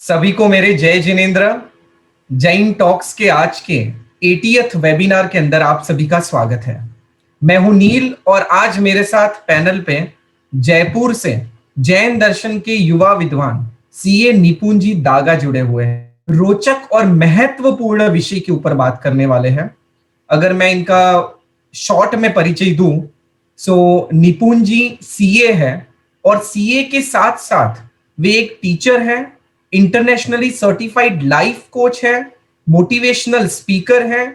सभी को मेरे जय जिनेन्द्र। जैन टॉक्स के आज के 80th वेबिनार के अंदर आप सभी का स्वागत है। मैं हूं नील और आज मेरे साथ पैनल पे जयपुर से जैन दर्शन के युवा विद्वान सीए निपुंजी दागा जुड़े हुए हैं। रोचक और महत्वपूर्ण विषय के ऊपर बात करने वाले हैं। अगर मैं इनका शॉर्ट में परिचय दूं, सो निपुंजी सीए है और सीए के साथ साथ वे एक टीचर है, इंटरनेशनली सर्टिफाइड लाइफ कोच है, मोटिवेशनल स्पीकर है,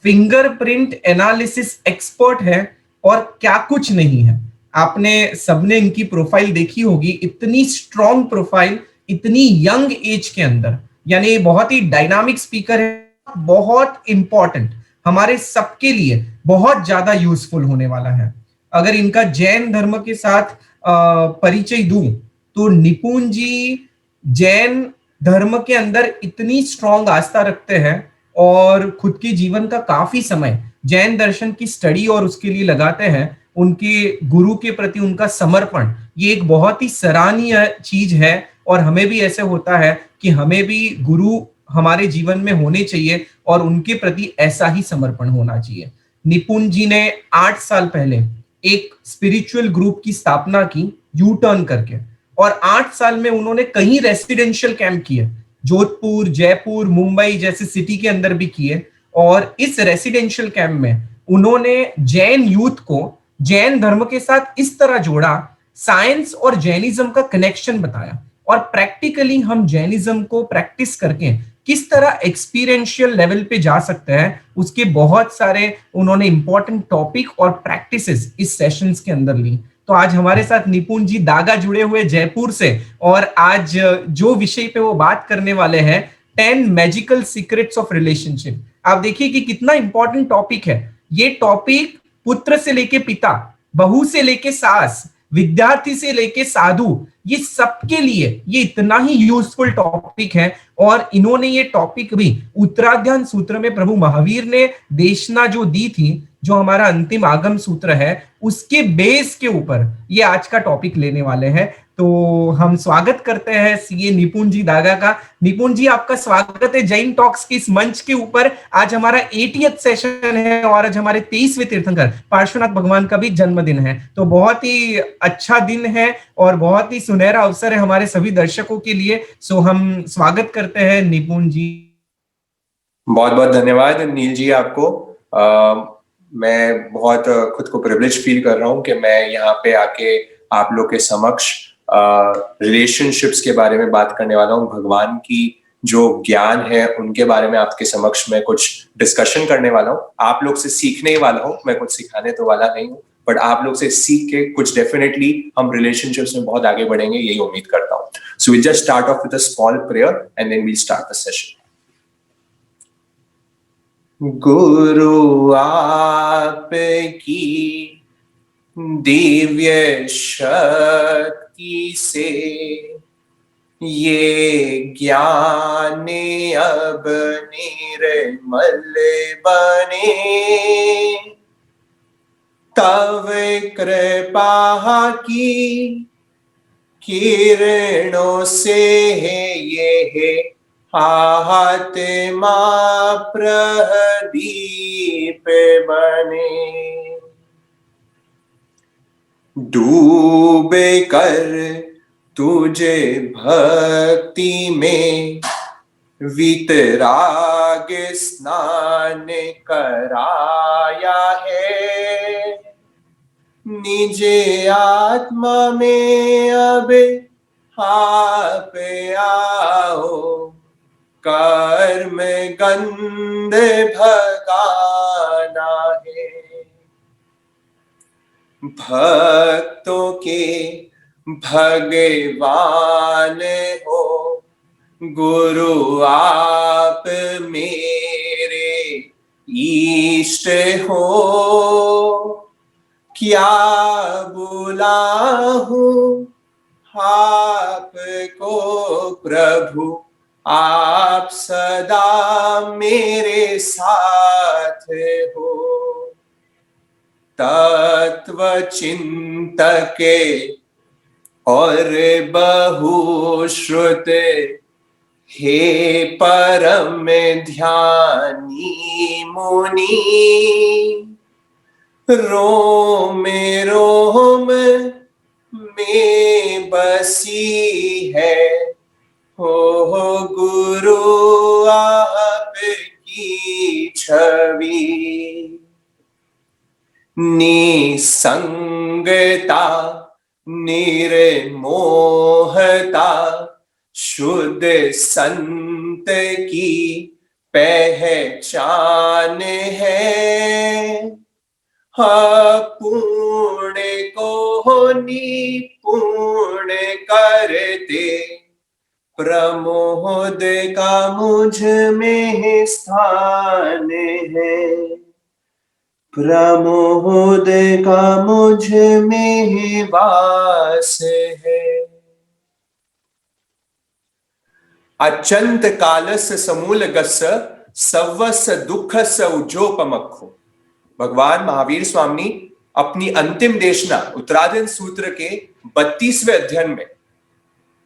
फिंगरप्रिंट एनालिसिस एक्सपर्ट है और क्या कुछ नहीं है। आपने सबने इनकी प्रोफाइल देखी होगी, इतनी स्ट्रॉन्ग प्रोफाइल इतनी यंग एज के अंदर, यानी बहुत ही डायनामिक स्पीकर है। बहुत इंपॉर्टेंट, हमारे सबके लिए बहुत ज्यादा यूजफुल होने वाला है। अगर इनका जैन धर्म के साथ परिचय दूं तो निपुण जी जैन धर्म के अंदर इतनी स्ट्रॉन्ग आस्था रखते हैं और खुद के जीवन का काफी समय जैन दर्शन की स्टडी और उसके लिए लगाते हैं। उनके गुरु के प्रति उनका समर्पण ये एक बहुत ही सराहनीय चीज है और हमें भी ऐसे होता है कि हमें भी गुरु हमारे जीवन में होने चाहिए और उनके प्रति ऐसा ही समर्पण होना चाहिए। निपुण जी ने 8 साल पहले एक स्पिरिचुअल ग्रुप की स्थापना की यू टर्न करके, और 8 साल में उन्होंने कई रेसिडेंशियल कैंप किए, जोधपुर, जयपुर, मुंबई जैसे सिटी के अंदर भी किए। और इस रेसिडेंशियल कैंप में उन्होंने जैन यूथ को जैन धर्म के साथ इस तरह जोड़ा, साइंस और जैनिज्म का कनेक्शन बताया और प्रैक्टिकली हम जैनिज्म को प्रैक्टिस करके किस तरह एक्सपीरियंशियल लेवल पे जा सकते हैं, उसके बहुत सारे उन्होंने इंपॉर्टेंट टॉपिक और प्रैक्टिसेस इस सेशंस के अंदर ली। तो आज हमारे साथ निपुण जी दागा जुड़े हुए जयपुर से, और आज जो विषय पे वो बात करने वाले हैं, 10 मैजिकल सीक्रेट्स ऑफ रिलेशनशिप। आप देखिए कि कितना इंपॉर्टेंट टॉपिक है ये। टॉपिक पुत्र से लेके पिता, बहू से लेके सास, विद्यार्थी से लेके साधु, ये सबके लिए ये इतना ही यूजफुल टॉपिक है। और इन्होंने ये टॉपिक भी उत्तराध्यान सूत्र में प्रभु महावीर ने देशना जो दी थी, जो हमारा अंतिम आगम सूत्र है, उसके बेस के ऊपर ये आज का टॉपिक लेने वाले हैं। तो हम स्वागत करते हैं सीए निपुण जी दागा का। निपुण जी, आपका स्वागत है जैन टॉक्स के इस मंच के ऊपर। आज हमारा 80th सेशन है और आज हमारे 23वें तीर्थंकर पार्श्वनाथ भगवान का भी जन्मदिन है। तो बहुत ही अच्छा दिन है और बहुत ही सुनहरा अवसर है हमारे सभी दर्शकों के लिए। सो हम स्वागत करते हैं निपुण जी। बहुत बहुत धन्यवाद नील जी आपको। मैं बहुत खुद को प्रिविलेज फील कर रहा हूँ कि मैं यहाँ पे आके आप लोग के समक्ष रिलेशनशिप्स के बारे में बात करने वाला हूँ। भगवान की जो ज्ञान है उनके बारे में आपके समक्ष मैं कुछ डिस्कशन करने वाला हूँ। आप लोग से सीखने ही वाला हूँ, मैं कुछ सिखाने तो वाला नहीं हूँ, बट आप लोग से सीख के कुछ डेफिनेटली हम रिलेशनशिप्स में बहुत आगे बढ़ेंगे, यही उम्मीद करता हूँ। So we just start off with a small prayer and then we start the session. गुरु आपकी दिव्य शक्ति से ये ज्ञान अब निर्मल बने, तव कृपा की किरणों से ये आत्मा प्रदीप बने। डूब कर तुझे भक्ति में वितराग स्नान कराया है, निज आत्मा में अब आप आओ, कर्म गंध भगाना है। भक्तों के भगवान हो गुरु आप मेरे इष्ट हो, क्या बुलाऊं आपको प्रभु, आप सदा मेरे साथ हो। तत्व चिंतके और बहुश्रुत हे परम ध्यानी मुनि, रोम रोम में बसी है हो गुरु आपकी छवि। निसंगता निर्मोहता शुद्ध संत की पहचान है। पूर्ण को निपुण करते प्रमोद का मुझ में स्थान है। प्रमोद का मुझ में वास है। अचंत कालस समूलगस्य सवस दुखस उज्जोपमक्खु। भगवान महावीर स्वामी अपनी अंतिम देशना उत्तराधीन सूत्र के 32वें अध्ययन में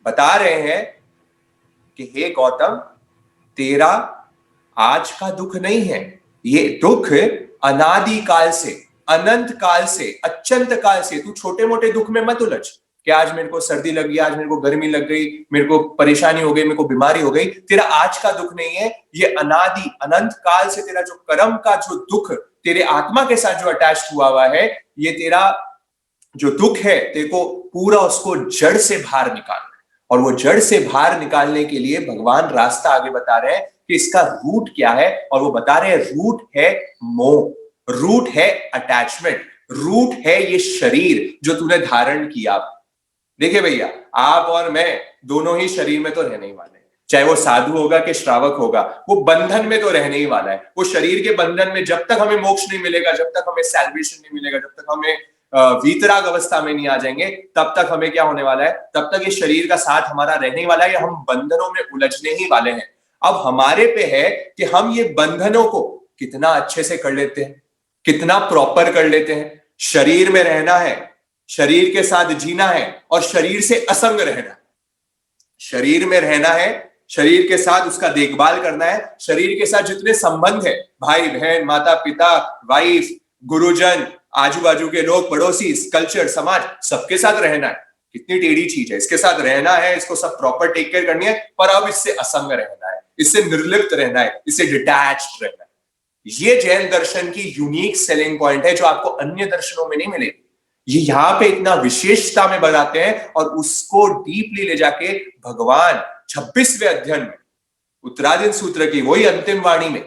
बता रहे हैं कि हे गौतम, तेरा आज का दुख नहीं है, ये दुख अनादि काल से, अनंत काल से, अत्यंत काल से। तू छोटे मोटे दुख में मत उलझ कि आज मेरे को सर्दी लग गई, आज मेरे को गर्मी लग गई, मेरे को परेशानी हो गई, मेरे को बीमारी हो गई। तेरा आज का दुख नहीं है, ये अनादि अनंत काल से तेरा जो कर्म का जो दुख तेरे आत्मा के साथ जो अटैच हुआ है, ये तेरा जो दुख है, तेरे को पूरा उसको जड़ से बाहर निकालना है। और वो जड़ से बाहर निकालने के लिए भगवान रास्ता आगे बता रहे हैं कि इसका रूट क्या है। और वो बता रहे हैं रूट है मोह, रूट है अटैचमेंट, रूट है ये शरीर जो तूने धारण किया। देखिए भैया, आप और मैं दोनों ही शरीर में तो रहने ही वाले हैं, चाहे वो साधु होगा कि श्रावक होगा, वो बंधन में तो रहने ही वाला है। वो शरीर के बंधन में जब तक हमें मोक्ष नहीं मिलेगा, जब तक हमें सैल्वेशन नहीं मिलेगा, जब तक हमें वीतराग अवस्था में नहीं आ जाएंगे, तब तक हमें क्या होने वाला है, तब तक ये शरीर का साथ हमारा रहने वाला है, या हम बंधनों में उलझने ही वाले हैं। अब हमारे पे है कि हम ये बंधनों को कितना अच्छे से कर लेते हैं, कितना प्रॉपर कर लेते हैं। शरीर में रहना है, शरीर के साथ जीना है और शरीर से असंग रहना। शरीर में रहना है, शरीर के साथ उसका देखभाल करना है, शरीर के साथ जितने संबंध है, भाई बहन, माता पिता, वाइफ, गुरुजन, आजू बाजू के लोग, पड़ोसी, कल्चर, समाज, सबके साथ रहना है। कितनी टेढ़ी चीज है, इसके साथ रहना है, इसको सब प्रॉपर टेक केयर करनी है, पर अब इससे असंग रहना है, इससे निर्लिप्त रहना है, इससे डिटैच्ड रहना है। ये जैन दर्शन की यूनिक सेलिंग पॉइंट है जो आपको अन्य दर्शनों में नहीं मिलेगी। ये यहाँ पे इतना विशेषता में बताते हैं और उसको डीपली ले जाके भगवान 26वें अध्ययन में, उत्तराधीन सूत्र की वही अंतिम वाणी में,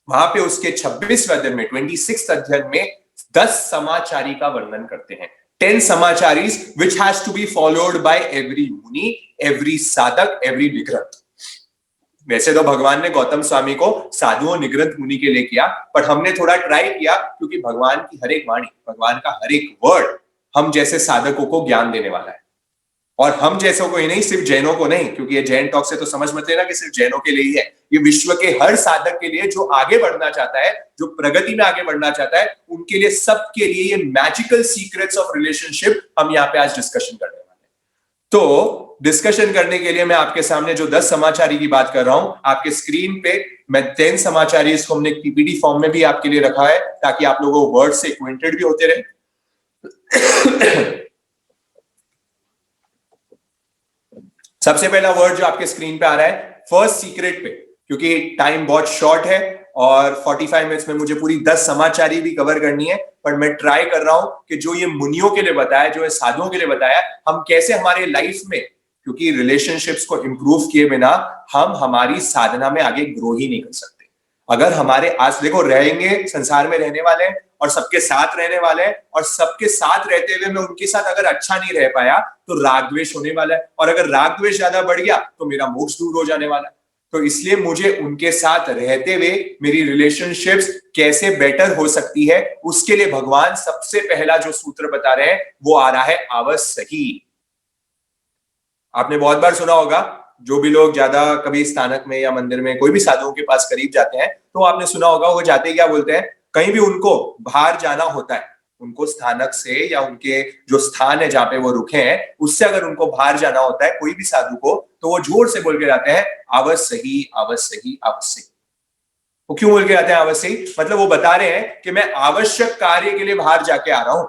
वहां पे उसके 26वें अध्ययन में, 26th अध्ययन में 10 समाचारी का वर्णन करते हैं। 10 समाचारीज which has to be followed by every muni, every sadhak, every nirgranth. वैसे तो भगवान ने गौतम स्वामी को साधुओं, निग्रंथ, मुनि के लिए किया, पर हमने थोड़ा ट्राई किया क्योंकि भगवान की हर एक वाणी, भगवान का हर एक वर्ड हम जैसे साधकों को ज्ञान देने वाला है। और हम जैसों को ही नहीं, सिर्फ जैनों को नहीं, क्योंकि ये जैन टॉक से तो समझ मत लेना कि सिर्फ जैनों के लिए ही है, ये विश्व के हर साधक के लिए जो आगे बढ़ना चाहता है, जो प्रगति में आगे बढ़ना चाहता है, उनके लिए, सबके लिए ये मैजिकल सीक्रेट्स ऑफ रिलेशनशिप हम यहाँ पे आज डिस्कशन करने वाले हैं। तो डिस्कशन करने के लिए मैं आपके सामने जो 10 समाचारी की बात कर रहा हूं, आपके स्क्रीन पे मैं 10 समाचारी, इसको हमने पीपीटी फॉर्म में भी आपके लिए रखा है ताकि आप लोगों को वर्ड से एक्वेंटेड भी होते रहे। सबसे पहला वर्ड जो आपके स्क्रीन पे आ रहा है, फर्स्ट सीक्रेट पे, क्योंकि टाइम बहुत शॉर्ट है और 45 मिनट्स में मुझे पूरी 10 समाचारी भी कवर करनी है, पर मैं ट्राई कर रहा हूं कि जो ये मुनियों के लिए बताया, जो ये साधुओं के लिए बताया, हम कैसे हमारे लाइफ में, क्योंकि रिलेशनशिप्स को इंप्रूव किए बिना हम हमारी साधना में आगे ग्रो ही नहीं कर सकते। अगर हमारे आज देखो, रहेंगे, संसार में रहने वाले हैं और सबके साथ रहने वाले हैं, और सबके साथ रहते हुए मैं उनके साथ अगर अच्छा नहीं रह पाया तो राग द्वेष होने वाला है, और अगर राग द्वेष ज्यादा बढ़ गया तो मेरा मोक्ष दूर हो जाने वाला है। तो इसलिए मुझे उनके साथ रहते हुए मेरी रिलेशनशिप्स कैसे बेटर हो सकती है, उसके लिए भगवान सबसे पहला जो सूत्र बता रहे हैं वो आ रहा है आवसही। आपने बहुत बार सुना होगा, जो भी लोग ज्यादा कभी स्थानक में या मंदिर में कोई भी साधुओं के पास करीब जाते हैं, तो आपने सुना होगा वो जाते क्या बोलते हैं, कहीं भी उनको बाहर जाना होता है उनको स्थानक से या उनके जो स्थान है जहां पे वो रुके हैं उससे अगर उनको बाहर जाना होता है कोई भी साधु को, तो वो जोर से बोल के जाते हैं अवश्य ही, अवश्य ही, अवश्य ही। वो क्यों बोल के जाते हैं अवश्य ही? मतलब वो बता रहे हैं कि मैं आवश्यक कार्य के लिए बाहर जाके आ रहा हूं।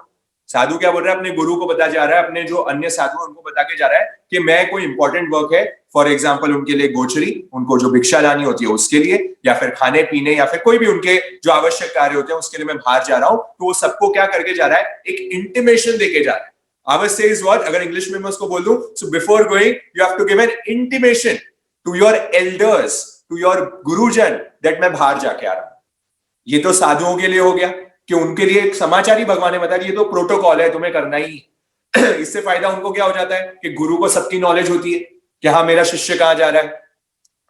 साधु क्या बोल रहा है? अपने गुरु को बता जा रहा है, अपने जो अन्य साधु हैं उनको बता के जा रहा है कि मैं कोई इंपॉर्टेंट वर्क है, फॉर एग्जाम्पल उनके लिए गोचरी, उनको जो भिक्षा लानी होती है उसके लिए, या फिर खाने पीने, या फिर कोई भी उनके जो आवश्यक कार्य होते हैं उसके लिए मैं बाहर जा रहा हूं। तो वो सबको क्या करके जा रहा है? एक इंटीमेशन देके जा रहा है। अवश्य इज व्हाट, अगर इंग्लिश में मैं उसको बोल दूं, so before going you have to give an intimation to your elders, to your गुरुजन, दैट मैं बाहर जाके आ रहा हूं। ये तो साधुओं के लिए हो गया कि उनके लिए एक समाचार ही भगवान ने बताया, ये तो प्रोटोकॉल है, तुम्हें करना ही। इससे फायदा उनको क्या हो जाता है कि गुरु को सबकी नॉलेज होती है कि हाँ मेरा शिष्य कहाँ जा रहा है,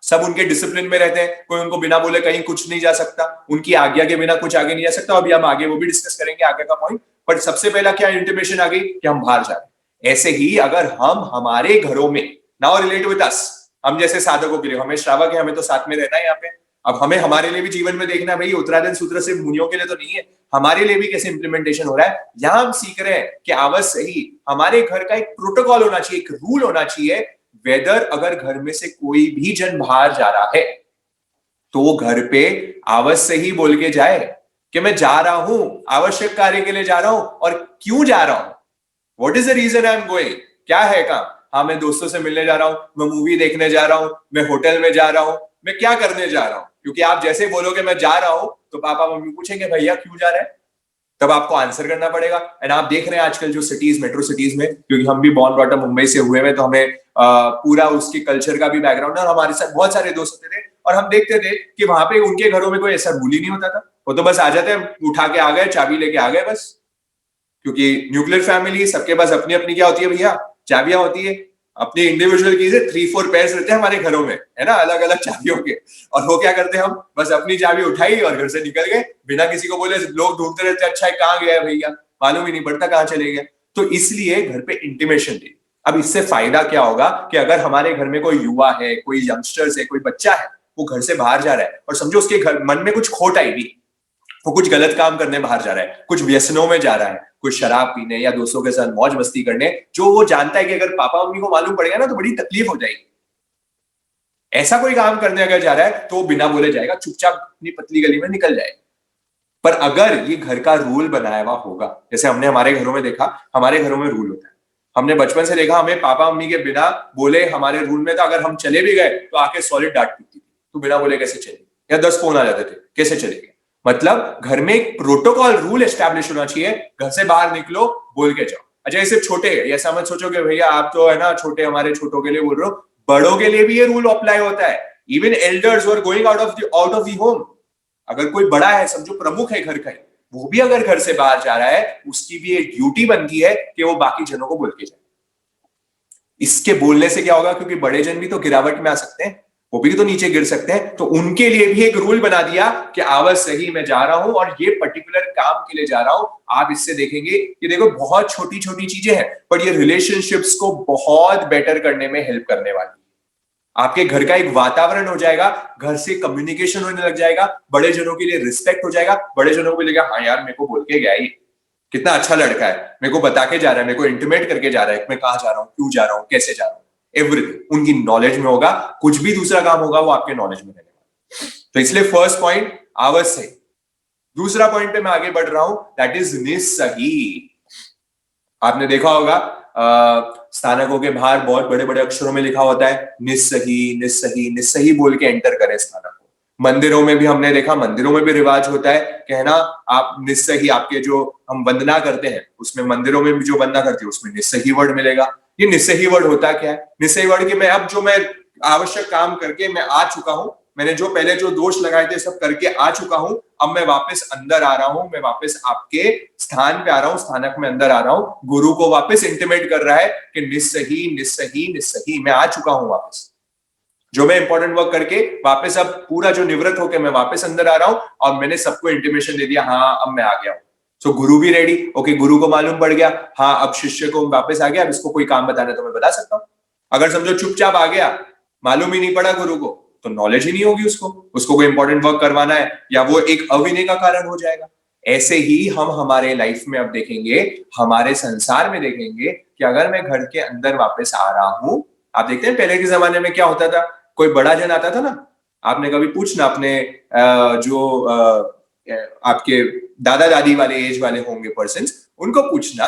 सब उनके डिसिप्लिन में रहते हैं, कोई उनको बिना बोले कहीं कुछ नहीं जा सकता, उनकी आज्ञा के बिना कुछ आगे नहीं जा सकता। अभी हम आगे वो भी डिस्कस करेंगे आगे का पॉइंट, पर सबसे पहला क्या इंटीमेशन आ गई कि हम बाहर जा रहे हैं। ऐसे ही अगर हम हमारे घरों में, नाउ रिलेट विद अस, हम जैसे साधकों के लिए, हमें श्रावक है, हमें तो साथ में रहना है यहाँ पे, अब हमें हमारे लिए भी जीवन में देखना है भाई, उत्तराधीन सूत्र सिर्फ मुनियों के लिए तो नहीं है, हमारे लिए भी कैसे इंप्लीमेंटेशन हो रहा है। यहां हम सीख रहे हैं कि अवश्य ही हमारे घर का एक प्रोटोकॉल होना चाहिए, एक रूल होना चाहिए, वेदर अगर घर में से कोई भी जन बाहर जा रहा है तो वो घर पे अवश्य ही बोल के जाए कि मैं जा रहा हूं, आवश्यक कार्य के लिए जा रहा हूं, और क्यों जा रहा हूं, what is the reason I am going, क्या है काम। हाँ मैं दोस्तों से मिलने जा रहा हूं, मैं मूवी देखने जा रहा हूं, मैं होटल में जा रहा हूं, मैं क्या करने जा रहा हूं। क्योंकि आप जैसे बोलोगे मैं जा रहा हूं तो पापा मम्मी पूछेंगे भैया क्यों जा रहे हैं, तब आपको आंसर करना पड़ेगा। एंड आप देख रहे हैं आजकल जो सिटीज, मेट्रो सिटीज में, क्योंकि हम भी बॉर्न ब्रॉट अप मुंबई से हुए हैं, तो हमें पूरा उसके कल्चर का भी बैकग्राउंड है, और हमारे साथ बहुत सारे दोस्त होते थे और हम देखते थे कि वहां पे उनके घरों में कोई ऐसा रूल ही नहीं होता था, वो तो बस आ जाते, उठा के आ गए, चाबी लेके आ गए बस। क्योंकि न्यूक्लियर फैमिली, सबके पास अपनी अपनी क्या होती है भैया, चाबियां होती है, अपनी इंडिविजुअल की से 3-4 पेयर्स रहते हैं हमारे घरों में, है ना, अलग अलग चाबियों के। और वो क्या करते हैं, हम बस अपनी चाबी उठाई और घर से निकल गए बिना किसी को बोले। लोग ढूंढते रहते हैं, अच्छा है कहाँ गया है भैया, मालूम ही नहीं पड़ता कहाँ चले गए। तो इसलिए घर पे इंटीमेशन दे। अब इससे फायदा क्या होगा कि अगर हमारे घर में कोई युवा है, कोई यंगस्टर्स है, कोई बच्चा है, वो घर से बाहर जा रहा है और समझो उसके घर मन में कुछ खोट आई भी, वो कुछ गलत काम करने बाहर जा रहा है, कुछ व्यसनों में जा रहा है, कुछ शराब पीने या दोस्तों के साथ मौज मस्ती करने, जो वो जानता है कि अगर पापा मम्मी को मालूम पड़ेगा ना तो बड़ी तकलीफ हो जाएगी, ऐसा कोई काम करने अगर जा रहा है तो बिना बोले जाएगा, चुपचाप अपनी पतली गली में निकल जाएगा। पर अगर ये घर का रूल बनाया हुआ होगा, जैसे हमने हमारे घरों में देखा, हमारे घरों में रूल होता है, हमने बचपन से देखा, हमें पापा मम्मी के बिना बोले हमारे रूल में था, अगर हम चले भी गए तो आके सॉलिड डांट पीती थी, तू बिना बोले कैसे चले, या 10 फोन आ जाते थे कैसे चले। मतलब घर में एक प्रोटोकॉल रूल एस्टैब्लिश होना चाहिए, घर से बाहर निकलो बोल के जाओ। अच्छा ये सिर्फ छोटे है, ऐसा मत सोचो कि भैया आप तो है ना छोटे, हमारे छोटों के लिए बोल रहे हो, बड़ों के लिए भी ये रूल अप्लाई होता है। Even elders were going out of the home, अगर कोई बड़ा है, समझो प्रमुख है घर का, वो भी अगर घर से बाहर जा रहा है, उसकी भी एक ड्यूटी बनती है कि वो बाकी जनों को बोल के जाए। इसके बोलने से क्या होगा, क्योंकि बड़े जन भी तो गिरावट में आ सकते हैं, वो भी तो नीचे गिर सकते हैं, तो उनके लिए भी एक रूल बना दिया कि आवाज सही मैं जा रहा हूं और ये पर्टिकुलर काम के लिए जा रहा हूं। आप इससे देखेंगे कि देखो बहुत छोटी छोटी चीजें हैं, पर ये रिलेशनशिप्स को बहुत बेटर करने में हेल्प करने वाली है। आपके घर का एक वातावरण हो जाएगा, घर से कम्युनिकेशन होने लग जाएगा, बड़े जनों के लिए रिस्पेक्ट हो जाएगा, बड़े जनों को लगेगा हाँ यार मेरे को बोल के गया, ये कितना अच्छा लड़का है, मेरे को बता के जा रहा है, मेरे को इंटीमेट करके जा रहा है, मैं कहाँ जा रहा हूँ, क्यों जा रहा हूँ, कैसे जा रहा हूँ, एवरीथिंग उनकी नॉलेज में होगा। कुछ भी दूसरा काम होगा वो आपके नॉलेज में रहेगा। तो इसलिए फर्स्ट पॉइंट अवश्य। दूसरा पॉइंट पे मैं आगे बढ़ रहा हूं, दैट इज निस्सही। आपने देखा होगा स्थानकों के बाहर बहुत बड़े बड़े अक्षरों में लिखा होता है निस्सही निस्सही निस्सही बोल के एंटर करें स्थानक को। मंदिरों में भी हमने देखा, मंदिरों में भी रिवाज होता है कहना आप निस्सही, आपके जो हम वंदना करते हैं उसमें, मंदिरों में भी जो वंदना करते हैं उसमें निस्सही वर्ड मिलेगा। ये निस्सही वर्ड होता क्या है? निस्सही वर्ड कि मैं अब जो मैं आवश्यक काम करके मैं आ चुका हूं, मैंने जो पहले जो दोष लगाए थे सब करके आ चुका हूं, अब मैं वापस अंदर आ रहा हूं, मैं वापस आपके स्थान पे आ रहा हूं, स्थानक में अंदर आ रहा हूं। गुरु को वापस इंटिमेट कर रहा है कि निस्सही निस्सही निस्सही, मैं आ चुका हूं वापस, जो मैं इंपॉर्टेंट वर्क करके वापस अब पूरा जो निवृत्त होकर मैं वापस अंदर आ रहा हूं, और मैंने सबको इंटीमेशन दे दिया हाँ अब मैं आ गया हूं। सो गुरु भी रेडी, ओके गुरु को मालूम पड़ गया हाँ अब शिष्य को वापस आ गया, अब इसको कोई काम बताना तो मैं बता सकता हूं। अगर समझो चुपचाप आ गया, मालूम ही नहीं पड़ा गुरु को, तो नॉलेज ही नहीं होगी उसको कोई इंपॉर्टेंट वर्क करवाना है, या वो एक अविनय का कारण हो जाएगा। ऐसे ही हम हमारे लाइफ में अब देखेंगे, हमारे संसार में देखेंगे कि अगर मैं घर के अंदर वापस आ रहा हूं, आप देखते हैं पहले के जमाने में क्या होता था, कोई बड़ा जन आता था ना, आपने कभी पूछना अपने आपके दादा दादी वाले एज वाले होंगे पर्सन, उनको पूछना,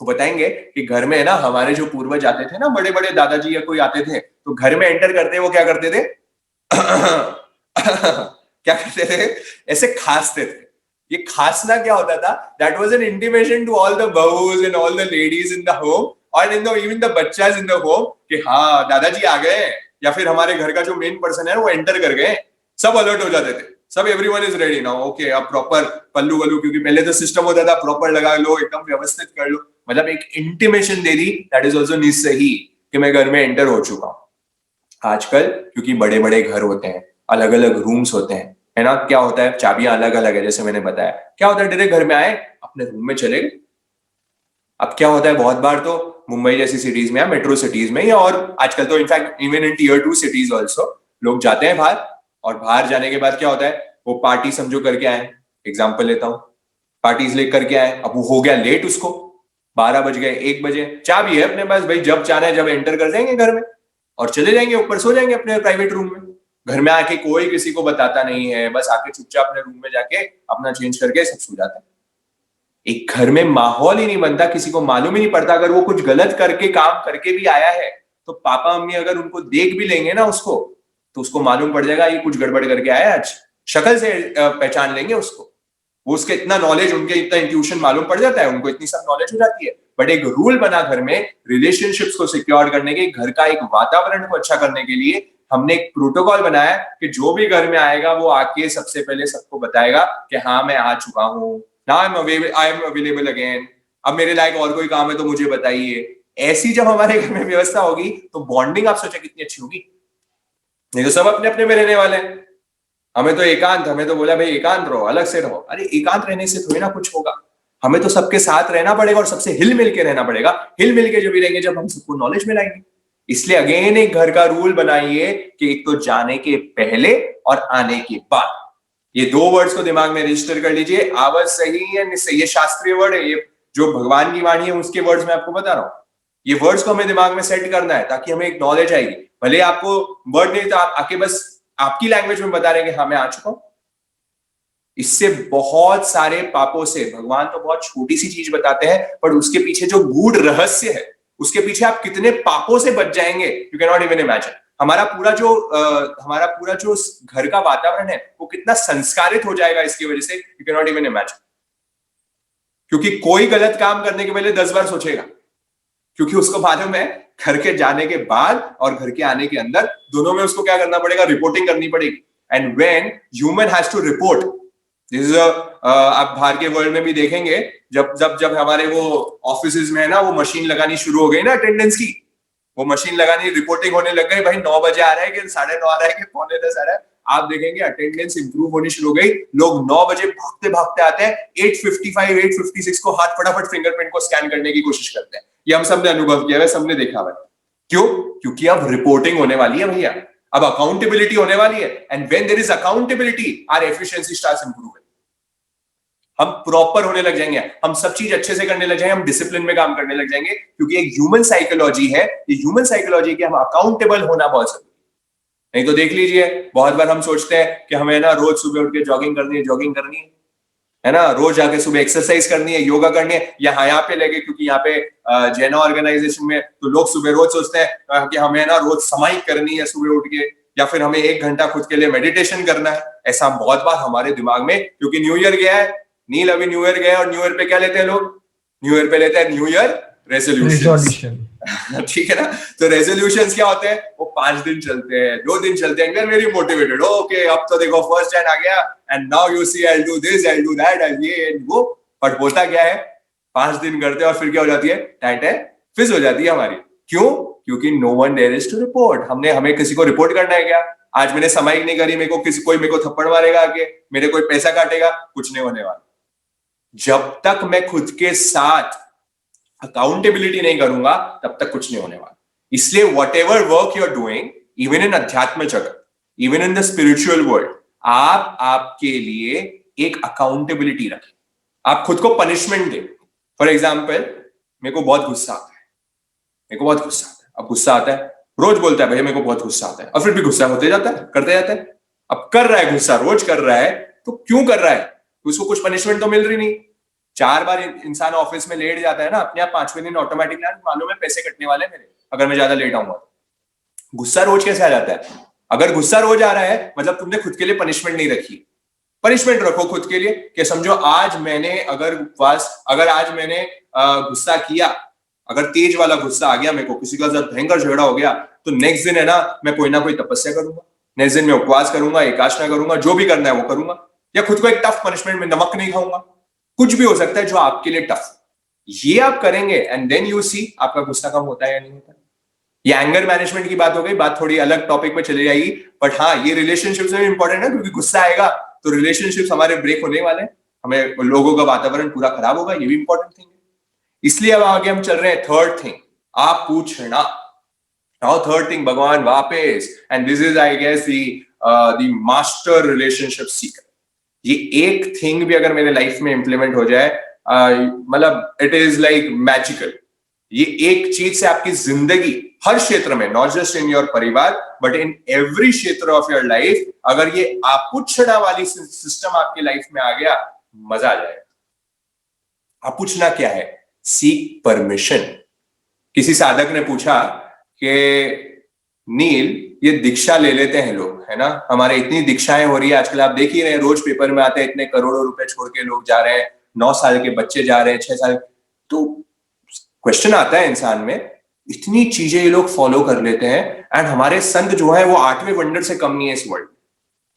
वो बताएंगे कि घर में ना हमारे जो पूर्वज आते थे ना, बड़े बड़े दादाजी या कोई आते थे, तो घर में एंटर करते वो क्या करते थे क्या करते थे, ऐसे खांसते थे। ये खांसना क्या होता था, that was an intimation to all the बहुज and all the ladies in the home और इन द इवन द बच्चास इन द होम कि हाँ दादाजी आ गए, या फिर हमारे घर का जो मेन पर्सन है वो एंटर कर गए। सब अलर्ट हो जाते थे, सब everyone is ready now, okay अब प्रॉपर पल्लू वल्लू, क्योंकि पहले तो सिस्टम होता था प्रॉपर लगा लो, एकदम व्यवस्थित कर लो, मतलब एक इंटिमेशन दे दी, दैट इज ऑल्सो निसही कि मैं घर में एंटर हो चुका हूं। आजकल क्योंकि बड़े बड़े घर होते हैं, अलग अलग रूम्स होते हैं, है ना, क्या होता है, चाबियां अलग अलग है, जैसे मैंने बताया, क्या होता है, डायरेक्ट घर में आए अपने रूम में चले गए। अब क्या होता है, बहुत बार तो मुंबई जैसी सिटीज में या मेट्रो सिटीज में, या और आजकल तो in fact even in tier 2 cities also लोग जाते हैं बाहर, और बाहर जाने के बाद क्या होता है, वो पार्टी समझो करके आए, एग्जाम्पल लेता हूँ, पार्टी इसलिए करके आए, अब वो हो गया लेट, उसको 12 बज गए, 1 बजे, चाबी है अपने पास भाई, जब चाहे जब एंटर कर जाएंगे घर में और चले जाएंगे ऊपर, सो जाएंगे अपने प्राइवेट रूम में। घर में आके कोई किसी को बताता नहीं है, बस आके चुपचाप अपने रूम में जाके अपना चेंज करके सब सो जाते हैं। एक घर में माहौल ही नहीं बनता, किसी को मालूम ही नहीं पड़ता, अगर वो कुछ गलत करके काम करके भी आया है तो पापा मम्मी अगर उनको देख भी लेंगे ना उसको, तो उसको मालूम पड़ जाएगा ये कुछ गड़बड़ करके आया आज, शक्ल से पहचान लेंगे उसको, वो उसके इतना नॉलेज, उनके इतना इंट्यूशन मालूम पड़ जाता है, उनको इतनी सब नॉलेज हो जाती है। बट एक रूल बना घर में रिलेशनशिप्स को सिक्योर करने के, घर का एक वातावरण को अच्छा करने के लिए हमने एक प्रोटोकॉल बनाया कि जो भी घर में आएगा वो आके सबसे पहले सबको बताएगा कि हाँ मैं आ चुका हूँ, now I am available again, अब मेरे लायक और कोई काम है तो मुझे बताइए। ऐसी जब हमारे घर में व्यवस्था होगी तो बॉन्डिंग आप सोचे कितनी अच्छी होगी। नहीं तो सब अपने अपने में रहने वाले हैं, हमें तो एकांत, हमें तो बोला भाई एकांत रहो, अलग से रहो, अरे एकांत रहने से थोड़ी ना कुछ होगा, हमें तो सबके साथ रहना पड़ेगा और सबसे हिल मिल के रहना पड़ेगा। हिल मिल के जब भी रहेंगे जब हम सबको नॉलेज मिलाएंगे। इसलिए अगेन एक घर का रूल बनाइए कि एक तो जाने के पहले और आने के बाद, ये 2 वर्ड्स को दिमाग में रजिस्टर कर लीजिए, आवाज सही या निसही, ये शास्त्रीय वर्ड है, ये जो भगवान की वाणी है उसके वर्ड्स में आपको बता रहा हूं, ये वर्ड्स को हमें दिमाग में सेट करना है ताकि हमें एक नॉलेज आएगी। भले आपको वर्ड नहीं तो आप आके बस आपकी लैंग्वेज में बता रहे हैं कि हाँ मैं आ चुका हूं। इससे बहुत सारे पापों से, भगवान तो बहुत छोटी सी चीज बताते हैं पर उसके पीछे जो गूढ़ रहस्य है, उसके पीछे आप कितने पापों से बच जाएंगे, you can not even imagine. हमारा पूरा जो घर का वातावरण है वो कितना संस्कारित हो जाएगा इसकी वजह से, you can not even imagine. क्योंकि कोई गलत काम करने के पहले 10 बार सोचेगा, क्योंकि उसको मालूम है घर के जाने के बाद और घर के आने के अंदर दोनों में उसको क्या करना पड़ेगा, रिपोर्टिंग करनी पड़ेगी। And when human has to report, this is आप बाहर के वर्ल्ड में भी देखेंगे, जब जब जब हमारे वो ऑफिसेज में है ना वो मशीन लगानी शुरू हो गई ना अटेंडेंस की, वो मशीन लगानी, रिपोर्टिंग होने लग गई, भाई 9 बजे आ रहा है कि 9:30 आ रहा है कि 9:45 आ रहा है, आप देखेंगे अटेंडेंस इंप्रूव होनी शुरू हो गई। लोग 9 बजे भागते भागते आते हैं, 8:55 8:56 को हाथ फटाफट फिंगरप्रिंट को स्कैन करने की कोशिश करते हैं। ये हम सबने अनुभव किया है, सबने देखा है। क्यों? क्योंकि अब रिपोर्टिंग होने वाली है भैया, अब अकाउंटेबिलिटी होने वाली है, and when there is accountability our efficiency starts improving. हम प्रॉपर होने लग जाएंगे, हम सब चीज अच्छे से करने लग जाएंगे, हम डिसिप्लिन में काम करने लग जाएंगे, क्योंकि एक ह्यूमन साइकोलॉजी है, ये ह्यूमन साइकोलॉजी के हम अकाउंटेबल होना बहुत जरूरी है। नहीं तो देख लीजिए, बहुत बार हम सोचते हैं कि हमें ना रोज सुबह उठ के जॉगिंग करनी है ना, रोज जाके सुबह एक्सरसाइज करनी है, योगा करनी है, यहाँ पे लगे, क्योंकि यहाँ पे जैना ऑर्गेनाइजेशन में तो लोग सुबह रोज सोचते हैं कि हमें ना रोज समाई करनी है सुबह उठ के, या फिर हमें 1 घंटा खुद के लिए मेडिटेशन करना है। ऐसा बहुत बार हमारे दिमाग में, क्योंकि न्यू ईयर गया है, नील अभी न्यू ईयर गया, और न्यू ईयर पे क्या लेते हैं लोग, न्यू ईयर पे लेते हैं न्यू ईयर रेजोल्यूशन। ठीक है ना, तो रेजोल्यूशंस क्या होते हैं, वो 5 दिन चलते हैं, 2 दिन चलते हैं, वेरी मोटिवेटेड, ओके अब तो देखो 1 जनवरी आ गया and now you see I do this, I do that, I ये एंड वो। बट होता क्या है, 5 दिन करते हैं और फिर क्या हो जाती है, टाइट है, फिस हो जाती है हमारी। क्यों? क्योंकि no one there is to report. हमें किसी को रिपोर्ट करना है क्या, आज मैंने समाई नहीं करी, मेरे को कोई मेरे को थप्पड़ मारेगा आके, मेरे कोई पैसा काटेगा, कुछ नहीं होने वाला। जब तक मैं खुद के साथ अकाउंटेबिलिटी नहीं करूंगा तब तक कुछ नहीं होने वाला। इसलिए whatever work you are doing, even in अध्यात्म जगत, even in the spiritual world, आप आपके लिए एक अकाउंटेबिलिटी रखें, आप खुद को पनिशमेंट दें। फॉर एग्जाम्पल, मेरे को बहुत गुस्सा आता है, मेरे को बहुत गुस्सा आता है, अब गुस्सा आता है, रोज बोलता है भैया मेरे को बहुत गुस्सा आता है, और फिर भी गुस्सा होते जाता है, करते जाता है। अब कर रहा है गुस्सा, रोज कर रहा है, तो क्यों कर रहा है? उसको कुछ पनिशमेंट तो मिल रही नहीं। 4 बार इंसान ऑफिस में लेट जाता है ना, अपने आप 5वें दिन ऑटोमेटिक मालूम है पैसे कटने वाले मेरे अगर मैं ज्यादा लेट आऊंगा। गुस्सा रोज कैसे आ जाता है? अगर गुस्सा रोज आ रहा है मतलब तुमने खुद के लिए पनिशमेंट नहीं रखी। पनिशमेंट रखो खुद के लिए कि समझो आज मैंने अगर आज मैंने गुस्सा किया, अगर तेज वाला गुस्सा आ गया, मेरे को किसी का साथ भयंकर झगड़ा हो गया, तो नेक्स्ट दिन है ना मैं कोई ना कोई तपस्या करूंगा, नेक्स्ट दिन मैं उपवास करूंगा, एकादशी करूंगा, जो भी करना है वो करूंगा, या खुद को एक टफ पनिशमेंट में नमक नहीं खाऊंगा, कुछ भी हो सकता है जो आपके लिए टफ। ये आप करेंगे एंड देन यू सी आपका गुस्सा कम होता है या नहीं होता। ये एंगर मैनेजमेंट की बात हो गई, बात थोड़ी अलग टॉपिक पे चली जाएगी, बट हाँ ये रिलेशनशिप्स में इंपॉर्टेंट है, क्योंकि गुस्सा आएगा तो रिलेशनशिप्स हमारे ब्रेक होने वाले हैं, हमें लोगों का वातावरण पूरा खराब होगा, ये भी इंपॉर्टेंट थिंग है। इसलिए अब आगे हम चल रहे हैं थर्ड थिंग, आप पूछना। नाउ थर्ड थिंग भगवान वापस, and this is I guess the master relationship seeker. ये एक थिंग भी अगर मेरे लाइफ में इंप्लीमेंट हो जाए, मतलब इट इज लाइक मैजिकल। ये एक चीज से आपकी जिंदगी हर क्षेत्र में, नॉट जस्ट इन योर परिवार बट इन एवरी क्षेत्र ऑफ योर लाइफ, अगर ये आपूछना वाली सिस्टम आपकी लाइफ में आ गया, मजा आ जाएगा। आपूछना क्या है? Seek permission. किसी साधक ने पूछा कि नील ये दीक्षा ले लेते हैं लोग, है ना, हमारे इतनी दीक्षाएं हो रही है आजकल, आप देख ही रहे हैं, रोज पेपर में आते हैं, इतने करोड़ों रुपए छोड़ के लोग जा रहे हैं, 9 साल के बच्चे जा रहे हैं, 6 साल। तो क्वेश्चन आता है इंसान में, इतनी चीजें ये लोग फॉलो कर लेते हैं, एंड हमारे संत जो है वो 8वें वंडर से कम नहीं है इस वर्ल्ड,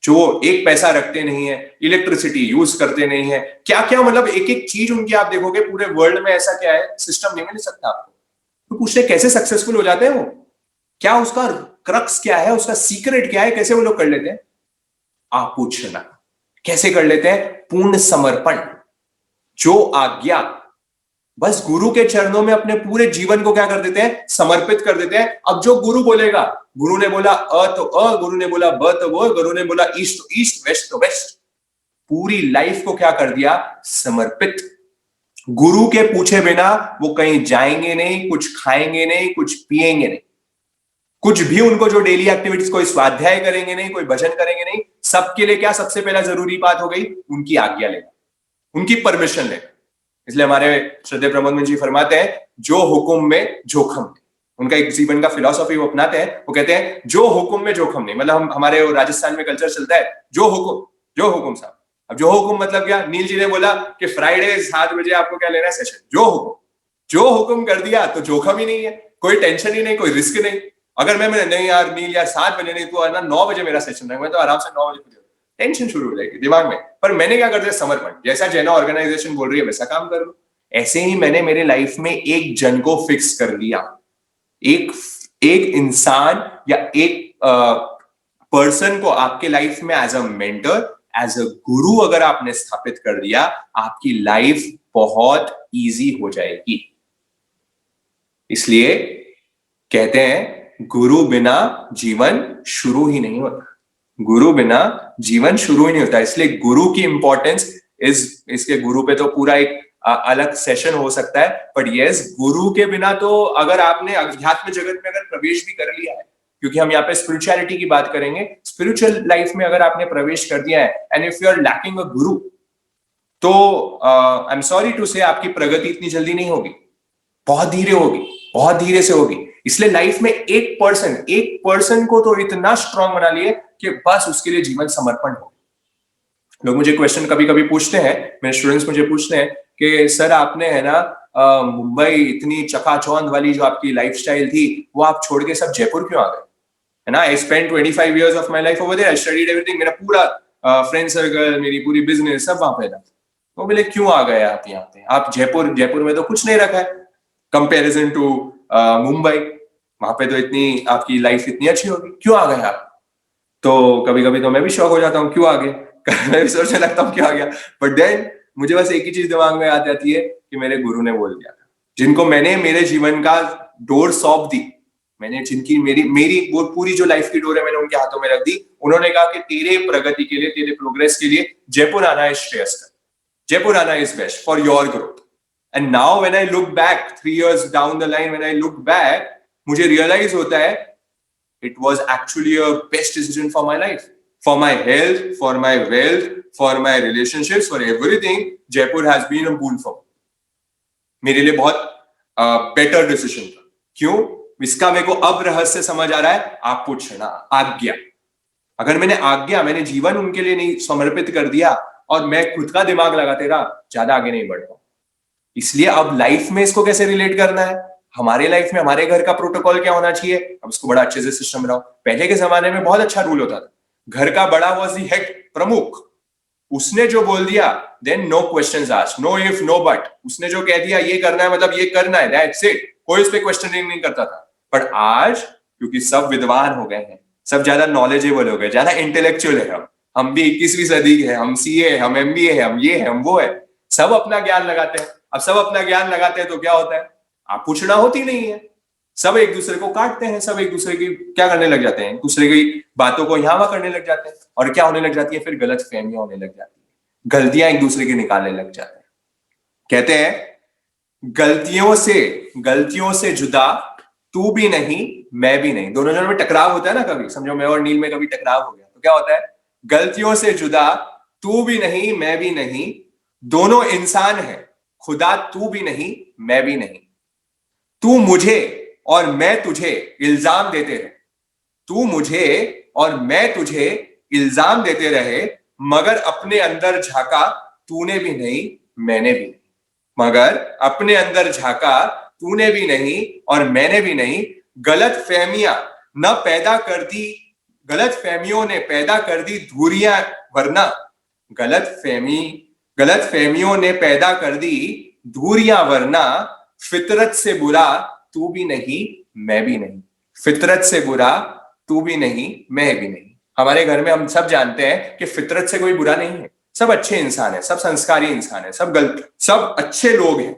जो एक पैसा रखते नहीं है, इलेक्ट्रिसिटी यूज करते नहीं है, क्या क्या, मतलब एक एक चीज उनकी आप देखोगे पूरे वर्ल्ड में ऐसा क्या है, सिस्टम नहीं मिल सकता आपको। तो पूछते कैसे सक्सेसफुल हो जाते हैं वो, क्या उसका क्रक्स क्या है, उसका सीक्रेट क्या है, कैसे वो लोग कर लेते हैं? आप पूछना। कैसे कर लेते हैं? पूर्ण समर्पण, जो आज्ञा, बस गुरु के चरणों में अपने पूरे जीवन को क्या कर देते हैं? समर्पित कर देते हैं। अब जो गुरु बोलेगा, गुरु ने बोला अ तो अ, गुरु ने बोला ब तो ब, गुरु ने बोला ईस्ट तो ईस्ट, वेस्ट तो वेस्ट, पूरी लाइफ को क्या कर दिया? समर्पित। गुरु के पूछे बिना वो कहीं जाएंगे नहीं, कुछ खाएंगे नहीं, कुछ पिएंगे नहीं, कुछ भी उनको जो डेली एक्टिविटीज, कोई स्वाध्याय करेंगे नहीं, कोई भजन करेंगे नहीं। सबके लिए क्या सबसे पहला जरूरी बात हो गई? उनकी आज्ञा लेना, उनकी परमिशन लेना। इसलिए हमारे श्रद्धेय प्रमोद जी फरमाते हैं, जो हुक्म में जोखम नहीं। उनका एक जीवन का फिलॉसफी वो अपनाते हैं, वो कहते हैं जो हुक्म में जोखम नहीं। मतलब हम हमारे राजस्थान में कल्चर चलता है, जो हुक्म साहब। अब जो हुक्म मतलब क्या? नील जी ने बोला कि फ्राइडे 7 बजे आपको क्या लेना है? सेशन। जो हुक्म कर दिया तो जोखम ही नहीं है, कोई टेंशन ही नहीं, कोई रिस्क नहीं। अगर मैं नहीं यार नील यार 7 बजे नहीं, तो ना 9 बजे मेरा सेशन है, मैं तो आराम से 9 बजे, टेंशन शुरू हो जाएगी दिमाग में। पर मैंने क्या कर दिया? समर्पण। जैसा जैना ऑर्गेनाइजेशन बोल रही है वैसा काम कर लो। ऐसे ही मैंने मेरे लाइफ में एक जन को फिक्स कर लिया, एक इंसान या एक पर्सन को आपके लाइफ में as a mentor, as a गुरु अगर आपने स्थापित कर दिया, आपकी लाइफ बहुत इजी हो जाएगी। इसलिए कहते हैं गुरु बिना जीवन शुरू ही नहीं होता, गुरु बिना जीवन शुरू ही नहीं होता। इसलिए गुरु की इंपॉर्टेंस इसके गुरु पे तो पूरा एक अलग सेशन हो सकता है, बट यस, गुरु के बिना तो अगर आपने अध्यात्म जगत में अगर प्रवेश भी कर लिया है, क्योंकि हम यहाँ पे स्पिरिचुअलिटी की बात करेंगे, स्पिरिचुअल लाइफ में अगर आपने प्रवेश कर दिया है and if you are lacking a guru, तो आई एम सॉरी टू से आपकी प्रगति इतनी जल्दी नहीं होगी, बहुत धीरे होगी, बहुत धीरे से होगी। इसलिए लाइफ में एक पर्सन को तो इतना स्ट्रांग बना लिए कि बस उसके लिए जीवन समर्पण हो। लोग मुझे क्वेश्चन कभी कभी पूछते हैं, मेरे स्टूडेंट्स मुझे पूछते हैं कि सर आपने है ना मुंबई इतनी चकाचौंध वाली जो आपकी लाइफस्टाइल थी, वो आप छोड़ के सब जयपुर क्यों आ गए? है ना, I spent 25 years of my life over there, I studied everything, मेरा पूरा फ्रेंड सर्कल, मेरी पूरी बिजनेस सब वहां पे था। वो बोले क्यों आ गए आप यहाँ पे? आप जयपुर में तो कुछ नहीं रखा है कंपेरिजन टू मुंबई, वहां पे तो इतनी आपकी लाइफ इतनी अच्छी होगी, क्यों आ गए आप? तो कभी कभी तो मैं भी शॉक हो जाता हूँ, क्यों आ गए? मैं भी सोचने लगता हूँ क्यों आ गया। बट देन मुझे बस एक ही चीज दिमाग में आ जाती है कि मेरे गुरु ने बोल दिया था, जिनको मैंने मेरे जीवन का डोर सौंप दी, मैंने जिनकी मेरी मेरी वो पूरी जो लाइफ की डोर है मैंने उनके हाथों में रख दी। उन्होंने कहा कि तेरे प्रगति के लिए, तेरे प्रोग्रेस के लिए जयपुर आना है श्रेयस्कर, जयपुर आना is best for your growth. And now when I look back 3 years down the line, when I look back, मुझे रियलाइज होता है it was actually a best decision for my life, for my health, for my wealth, for my relationships, for everything. Jaipur has been a boon for मेरे लिए बहुत better decision था। क्यों? इसका मेरे को अब रहस्य समझ आ रहा है। आप पूछना, आज्ञा। अगर मैंने जीवन उनके लिए नहीं समर्पित कर दिया और मैं खुद का दिमाग लगाते रहा, ज्यादा आगे नहीं बढ़ पाऊं। इसलिए अब लाइफ में इसको कैसे रिलेट करना है, हमारे लाइफ में हमारे घर का प्रोटोकॉल क्या होना चाहिए, अब इसको बड़ा अच्छे से सिस्टम बनाओ। पहले के जमाने में बहुत अच्छा रूल होता था, घर का बड़ा वॉज दी हेड, प्रमुख। उसने जो बोल दिया then no questions asked, no if no but. उसने जो कह दिया ये करना है मतलब ये करना है, दैट्स इट। कोई उस पे क्वेश्चनिंग नहीं करता था। पर आज क्योंकि सब विद्वान हो गए हैं, सब ज्यादा नॉलेजेबल हो गए, ज्यादा इंटेलेक्चुअल है, हम भी 21वीं सदी के हैं, हम सीए है, हम एमबीए है, हम ये है, हम वो है, सब अपना ज्ञान लगाते हैं। अब सब अपना ज्ञान लगाते हैं तो क्या होता है, आप पूछना होती नहीं है, सब एक दूसरे को काटते हैं, सब एक दूसरे की क्या करने लग जाते हैं, एक दूसरे की बातों को यहाँ वहां करने लग जाते हैं। और क्या होने लग जाती है, फिर गलत फहमियां होने लग जाती है, गलतियां एक दूसरे की निकालने लग जाते हैं। कहते हैं गलतियों से जुदा तू भी नहीं मैं भी नहीं। दोनों जनों में टकराव होता है ना, कभी समझो मैं और नील में कभी टकराव हो गया तो क्या होता है, गलतियों से जुदा तू भी नहीं मैं भी नहीं, दोनों इंसान है, खुदा तू भी नहीं मैं भी नहीं। तू मुझे और मैं तुझे इल्जाम देते रहे, तू मुझे और मैं तुझे इल्जाम देते रहे, मगर अपने अंदर झांका तूने भी नहीं मैंने भी नहीं। मगर अपने अंदर झांका तूने भी नहीं और मैंने भी नहीं। गलत फहमियों ने पैदा कर दी धूरियां, वरना गलत फहमियों ने पैदा कर दी धूरियां, वरना फितरत से बुरा तू भी नहीं मैं भी नहीं। फितरत से बुरा तू भी नहीं मैं भी नहीं। हमारे घर में हम सब जानते हैं कि फितरत से कोई बुरा नहीं है, सब अच्छे इंसान है, सब संस्कारी इंसान है, सब अच्छे लोग हैं।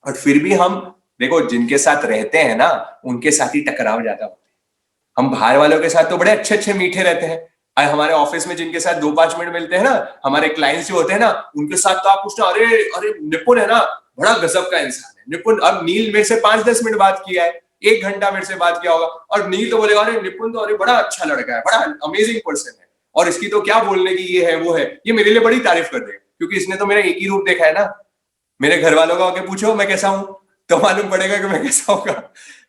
और फिर भी हम देखो जिनके साथ रहते हैं ना उनके साथ ही टकराव ज्यादा होते हैं। हम बाहर वालों के साथ तो बड़े अच्छे अच्छे मीठे रहते हैं, हमारे ऑफिस में जिनके साथ 2-5 मिनट मिलते हैं ना, हमारे क्लाइंट्स जो होते हैं ना, उनके साथ तो आप पूछना अरे अरे निपुण है ना, बड़ा गजब का इंसान है निपुण। अब नील मेरे से 5-10 मिनट बात किया है, 1 घंटा मेरे से बात किया होगा, और नील तो बोलेगा अरे निपुण तो अरे बड़ा अच्छा लड़का है, बड़ा अमेजिंग पर्सन है, और इसकी तो क्या बोलने की ये है वो है, ये मेरे लिए बड़ी तारीफ कर देगा क्योंकि इसने तो मेरा एक ही रूप देखा है ना। मेरे घर वालों का आके पूछो मैं कैसा हूं तो मालूम पड़ेगा कि मैं कैसा होगा।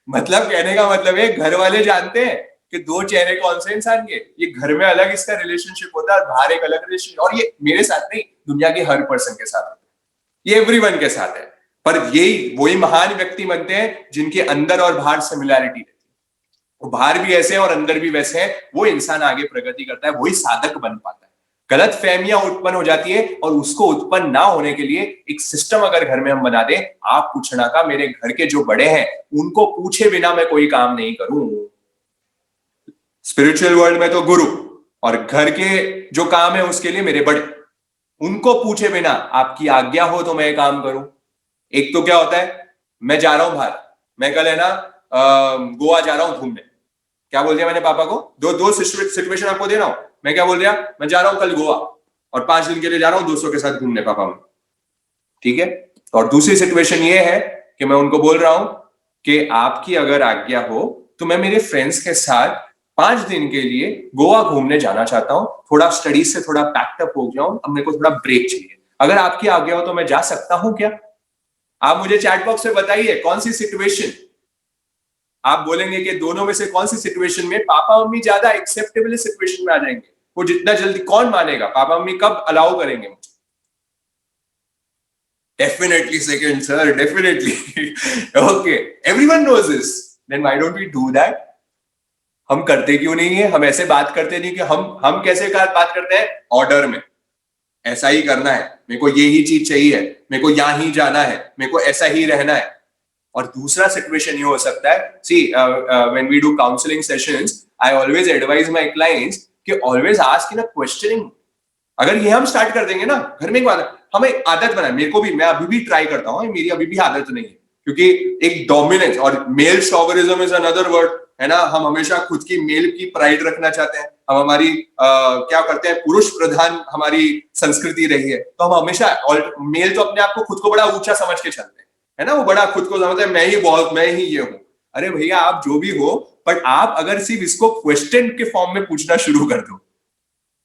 मतलब कहने का मतलब है घर वाले जानते हैं कि 2 चेहरे कौन से इंसान के, ये घर में अलग इसका रिलेशनशिप होता है, बाहर एक अलग रिलेशनशिप। और ये मेरे साथ नहीं, दुनिया के हर पर्सन के साथ, ये एवरीवन के साथ है। पर यही वही महान व्यक्ति बनते हैं जिनके अंदर और बाहर सिमिलैरिटी रहती है। वो बाहर भी ऐसे हैं और अंदर भी वैसे हैं, वो इंसान आगे प्रगति करता है, वही साधक बन पाता है। गलत फहमियां उत्पन्न हो जाती है और उसको उत्पन्न ना होने के लिए एक सिस्टम अगर घर में हम बना दें, आप पूछना का मेरे घर के जो बड़े हैं उनको पूछे बिना मैं कोई काम नहीं करूं। स्पिरिचुअल वर्ल्ड में तो गुरु, और घर के जो काम है उसके लिए मेरे बड़े, उनको पूछे बिना आपकी आज्ञा हो तो मैं काम करूं। एक तो क्या होता है, मैं जा रहा हूं बाहर, मैं कल है ना गोवा जा रहा हूं घूमने, क्या बोल दिया मैंने पापा को, दो सिचुएशन आपको दे रहा हूं। मैं क्या बोल दिया, मैं जा रहा हूं कल गोवा और 5 दिन के लिए जा रहा हूं दोस्तों के साथ घूमने पापा में, ठीक है। और दूसरी सिचुएशन ये है कि मैं उनको बोल रहा हूं कि आपकी अगर आज्ञा हो तो मैं मेरे फ्रेंड्स के साथ 5 दिन के लिए गोवा घूमने जाना चाहता हूं, थोड़ा स्टडीज से थोड़ा पैक्टअप हो गया हूं, अब मेरे को थोड़ा ब्रेक चाहिए, अगर आपकी आज्ञा हो तो मैं जा सकता हूं क्या? आप मुझे चैट बॉक्स में बताइए कौन सी सिचुएशन, आप बोलेंगे कि दोनों में से कौन सी सिचुएशन में पापा मम्मी ज्यादा एक्सेप्टेबल सिचुएशन में आ जाएंगे, वो जितना जल्दी कौन मानेगा, पापा मम्मी कब अलाउ करेंगे मुझे? Definitely second sir, definitely. Okay, everyone knows this, then why don't we do that? हम करते क्यों नहीं है? हम ऐसे बात करते नहीं कि हम कैसे बात करते हैं, ऑर्डर में, ऐसा ही करना है, मेरे को ये ही चीज चाहिए, मेरे को यहां ही जाना है, मेरे को ऐसा ही रहना है। और दूसरा सिचुएशन ये हो सकता है, see when we do counselling sessions, I always advise my clients कि always ask in a questioning. अगर ये हम स्टार्ट कर देंगे ना घर में, एक बात हमें आदत बनाए, मेरे को भी, मैं अभी भी ट्राई करता हूँ, मेरी अभी भी आदत नहीं है, क्योंकि एक डोमिनेंस, और मेल शॉवरिज्म इज अनदर वर्ड, है ना। हम हमेशा खुद की मेल की प्राइड रखना चाहते हैं। हम हमारी क्या करते हैं, पुरुष प्रधान हमारी संस्कृति रही है, तो हम हमेशा, और मेल तो अपने आप को खुद को बड़ा ऊंचा समझ के चलते हैं, है ना। वो बड़ा खुद को समझते हैं, मैं ही बहुत, मैं ही ये हूं। अरे भैया, आप जो भी हो, बट आप अगर सिर्फ इसको क्वेश्चन के फॉर्म में पूछना शुरू कर दो।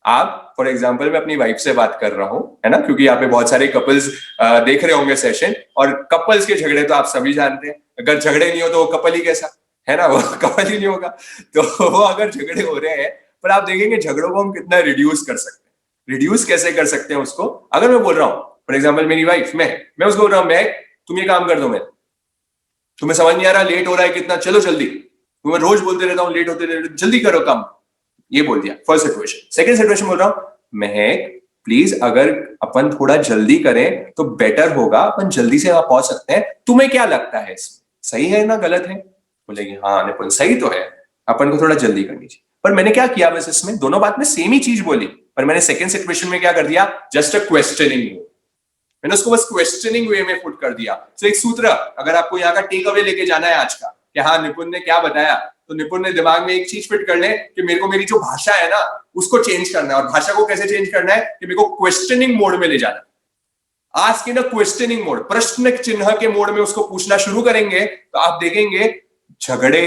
आप, फॉर एग्जाम्पल, मैं अपनी वाइफ से बात कर रहा हूं, है ना, क्योंकि यहाँ पे बहुत सारे कपल्स देख रहे होंगे सेशन, और कपल्स के झगड़े तो आप सभी जानते हैं। अगर झगड़े नहीं हो तो वो कपल ही कैसा, है ना, वो कपल ही नहीं होगा। तो वो अगर झगड़े हो रहे हैं, पर आप देखेंगे झगड़ों को हम कितना रिड्यूस कर सकते हैं। रिड्यूस कैसे कर सकते हैं उसको, अगर मैं बोल रहा हूँ, फॉर एग्जाम्पल मेरी वाइफ, मैं उसको बोल रहा हूँ, मैं, तुम ये काम कर दो, मैं, तुम्हें समझ नहीं आ रहा, लेट हो रहा है कितना, चलो जल्दी, तुम्हें रोज बोलते रहता हूँ लेट होते रहते, जल्दी करो काम। ये बोल दिया, फर्स्ट सिचुएशन। सेकंड सिचुएशन बोल रहा हूं, महक प्लीज, अगर अपन थोड़ा जल्दी करें तो बेटर होगा, अपन जल्दी से वहां पहुंच सकते हैं, तुम्हें क्या लगता है, इसमें सही है ना गलत है? बोलेगी हाँ निपुण, सही तो है, अपन को थोड़ा जल्दी करनी चाहिए। पर मैंने क्या किया, बस इसमें दोनों बात में सेम ही चीज बोली, पर मैंने सेकंड सिचुएशन में क्या कर दिया, जस्ट अ क्वेश्चनिंग, मैंने उसको बस क्वेश्चनिंग वे में पुट कर दिया। तो एक सूत्र, अगर आपको यहाँ का टेक अवे लेके जाना है आज का, कि हाँ निपुण ने क्या बताया, तो निपुण ने दिमाग में एक चीज फिट कर ले कि मेरे को मेरी जो भाषा है ना उसको चेंज करना है, और भाषा को कैसे चेंज करना है कि मेरे को क्वेश्चनिंग मोड में ले जाना। Ask in a questioning mode, प्रश्न चिन्ह के मोड में उसको पूछना शुरू करेंगे, तो आप देखेंगे झगड़े,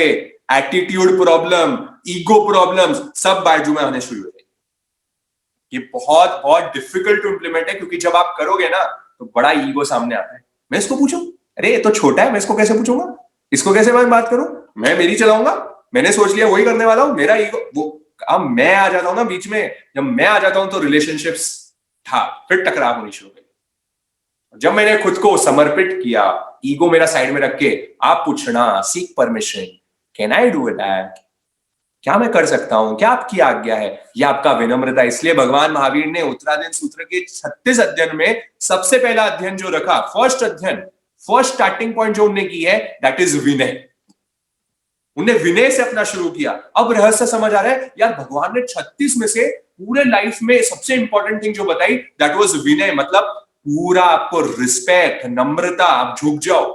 एटीट्यूड प्रॉब्लम, ईगो प्रॉब्लम्स सब बाजू में आने शुरू हो जाएंगे। ये बहुत बहुत डिफिकल्ट टू इंप्लीमेंट है, क्योंकि जब आप करोगे ना तो बड़ा ईगो सामने आता है। मैं इसको पूछूं, अरे ये तो छोटा है, मैं इसको कैसे पूछूंगा, इसको कैसे मैं बात करूं, मैं मेरी चलाऊंगा, मैंने सोच लिया वही करने वाला हूं, मेरा ईगो वो। अब मैं आ जाता हूं ना बीच में, जब मैं आ जाता हूं तो रिलेशनशिप्स था, फिर टकराव होनी शुरू हुई। जब मैंने खुद को समर्पित किया, ईगो मेरा साइड में रख के, आप पूछना, seek permission, can I do that, क्या मैं कर सकता हूं, क्या आपकी आज्ञा है, ये आपका विनम्रता। इसलिए भगवान महावीर ने उत्तरायण सूत्र के 36 अध्ययन में सबसे पहला अध्ययन जो रखा, फर्स्ट अध्ययन, फर्स्ट स्टार्टिंग पॉइंट जो उन्होंने की है, दैट इज विनय। उन्हें विनय से अपना शुरू किया। अब रहस्य समझ आ रहा है यार, भगवान ने 36 में से पूरे लाइफ में सबसे इंपॉर्टेंट थिंग जो बताई, दैट वाज विनय। मतलब पूरा आपको रिस्पेक्ट, नम्रता, आप झुक जाओ।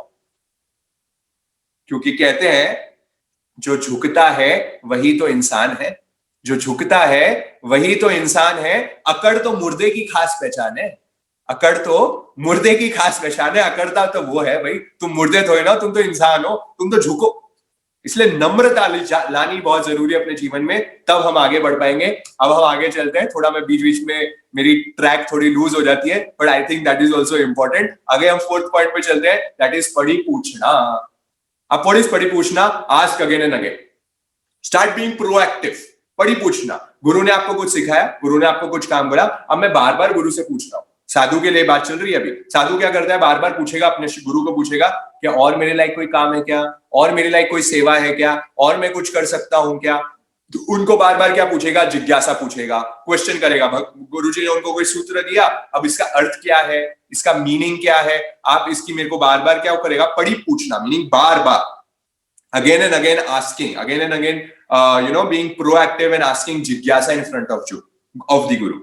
क्योंकि कहते हैं जो झुकता है वही तो इंसान है, जो झुकता है वही तो इंसान है। अकड़ तो मुर्दे की खास पहचान है, अकड़ तो मुर्दे की खास पहचान है। अकड़ता तो वो है भाई, तुम मुर्दे तो है ना, तुम तो इंसान हो, तुम तो झुको। इसलिए नम्रता लानी बहुत जरूरी है अपने जीवन में, तब हम आगे बढ़ पाएंगे। अब हम आगे चलते हैं, थोड़ा मैं बीच बीच में मेरी ट्रैक थोड़ी लूज हो जाती है, but I think that is also important. आगे हम फोर्थ पॉइंट पे चलते हैं, दैट इज पढ़ी पूछना। अब व्हाट इज पढ़ी पूछना? Ask again and again, start being proactive. पढ़ी पूछना, गुरु ने आपको कुछ सिखाया, गुरु ने आपको कुछ काम बोला, अब मैं बार बार गुरु से पूछ रहा हूं। साधु के लिए बात चल रही है अभी। साधु क्या करता है, बार बार पूछेगा, अपने गुरु को पूछेगा कि और मेरे लायक कोई काम है क्या, और मेरे लायक कोई सेवा है क्या, और मैं कुछ कर सकता हूं क्या। तो उनको बार बार क्या पूछेगा, जिज्ञासा पूछेगा, क्वेश्चन करेगा। गुरु जी ने उनको कोई सूत्र दिया, अब इसका अर्थ क्या है, इसका मीनिंग क्या है, आप इसकी मेरे को बार बार क्या करेगा, पढ़ी पूछना, meaning bar bar, again and again asking, again and again being proactive and asking जिज्ञासा in front of the guru।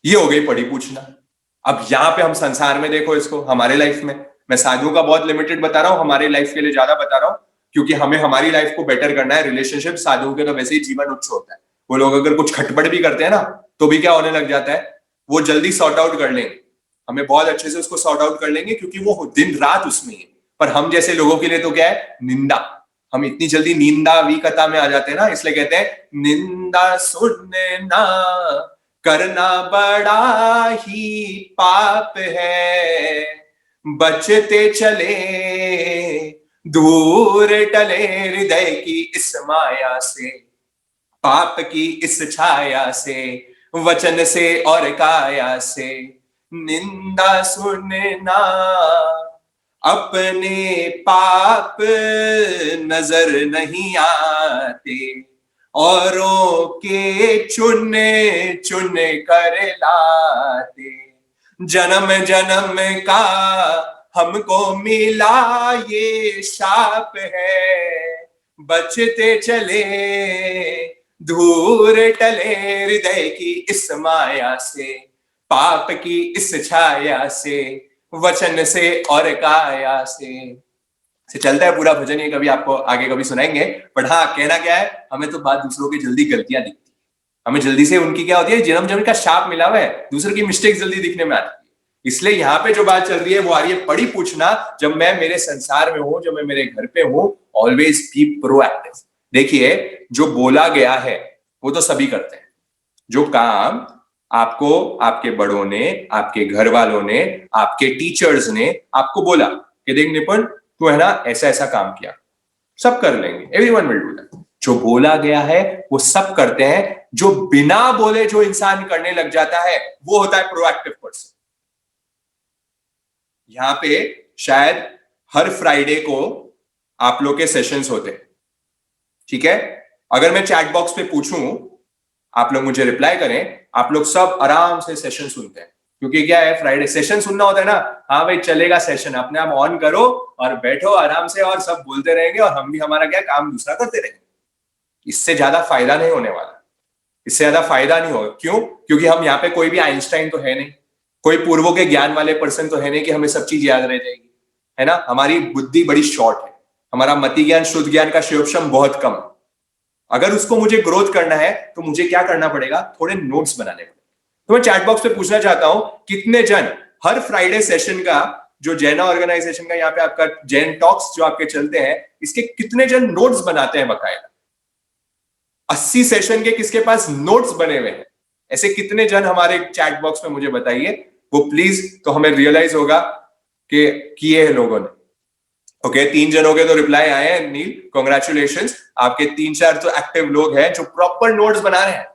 ये हो गई पढ़ी पूछना। अब यहाँ पे हम संसार में देखो इसको, हमारे लाइफ में, मैं साधु का बहुत लिमिटेड बता रहा हूँ, हमारे लाइफ के लिए ज्यादा बता रहा हूँ, क्योंकि हमें हमारी लाइफ को बेटर करना है। रिलेशनशिप, साधु के तो वैसे ही जीवन उच्च होता है। वो लोग अगर कुछ खटपट भी करते हैं ना, तो भी क्या होने लग जाता है, वो जल्दी सॉर्ट आउट कर लेंगे, हमें बहुत अच्छे से उसको सॉर्ट आउट कर लेंगे, क्योंकि वो दिन रात उसमें है। पर हम जैसे लोगों के लिए तो क्या है, निंदा। हम इतनी जल्दी निंदा विकता में आ जाते हैं ना, इसलिए कहते हैं निंदा सुनना करना बड़ा ही पाप है, बचते चले दूर टले हृदय की इस माया से, पाप की इस छाया से, वचन से और काया से। निंदा सुनना, अपने पाप नजर नहीं आते, औरों के चुने चुने कर लाते। जन्म जन्म का हमको मिला ये शाप है, बचते चले दूर टले हृदय की इस माया से, पाप की इस छाया से, वचन से और काया से। से चलता है पूरा भजन, ये कभी आपको आगे कभी सुनाएंगे। बट हाँ, कहना क्या है, हमें तो बात दूसरों की जल्दी गलतियां दिखती है, हमें जल्दी से उनकी क्या होती है, जन्म का शाप मिला हुआ है, दूसरों की मिस्टेक जल्दी दिखने में आती है। इसलिए यहाँ पे जो बात चल रही है वो आ रही है पढ़ी पूछना। जब मैं मेरे संसार में हूं, जब मैं मेरे घर पे हूं, ऑलवेज बी प्रोएक्टिव। देखिए, जो बोला गया है वो तो सभी करते हैं। जो काम आपको आपके बड़ों ने, आपके घर वालों ने, आपके टीचर्स ने आपको बोला कि देख निपुण, तू है ना ऐसा ऐसा काम किया, सब कर लेंगे, एवरीवन विल डू दैट। जो बोला गया है वो सब करते हैं। जो बिना बोले जो इंसान करने लग जाता है वो होता है प्रोएक्टिव पर्सन। यहां पे शायद हर फ्राइडे को आप लोग के सेशंस होते हैं, ठीक है? अगर मैं चैट बॉक्स पे पूछूं, आप लोग मुझे रिप्लाई करें, आप लोग सब आराम से सेशन सुनते हैं। क्योंकि क्या है, फ्राइडे सेशन सुनना होता है ना, हाँ भाई चलेगा सेशन, अपने आप ऑन करो और बैठो आराम से, और सब बोलते रहेंगे और हम भी हमारा क्या काम दूसरा करते रहेंगे। इससे ज्यादा फायदा नहीं होने वाला, इससे ज्यादा फायदा नहीं होगा। क्यों? क्योंकि हम यहाँ पे कोई भी आइंस्टाइन तो है नहीं, कोई पूर्वों के ज्ञान वाले पर्सन तो है नहीं कि हमें सब चीज याद रह जाएगी, है ना? हमारी बुद्धि बड़ी शॉर्ट है, हमारा मति ज्ञान, शुद्ध ज्ञान का क्षयोक्षम बहुत कम है। अगर उसको मुझे ग्रोथ करना है तो मुझे क्या करना पड़ेगा, थोड़े नोट्स बनाने पड़ेंगे। तो मैं चैट बॉक्स पे पूछना चाहता हूं, कितने जन हर फ्राइडे सेशन का, जो जैना ऑर्गेनाइजेशन का यहाँ पे आपका जैन टॉक्स जो आपके चलते हैं, इसके कितने जन नोट्स बनाते हैं बकायदा? 80 सेशन के किसके पास नोट्स बने हुए हैं? ऐसे कितने जन हमारे चैट बॉक्स में मुझे बताइए वो प्लीज, तो हमें रियलाइज होगा कि किए हैं लोगों ने। ओके, 3 जनों के तो रिप्लाई आए हैं। नील, कॉन्ग्रेचुलेशंस, आपके 3-4 तो एक्टिव लोग हैं जो प्रॉपर नोट्स बना रहे हैं।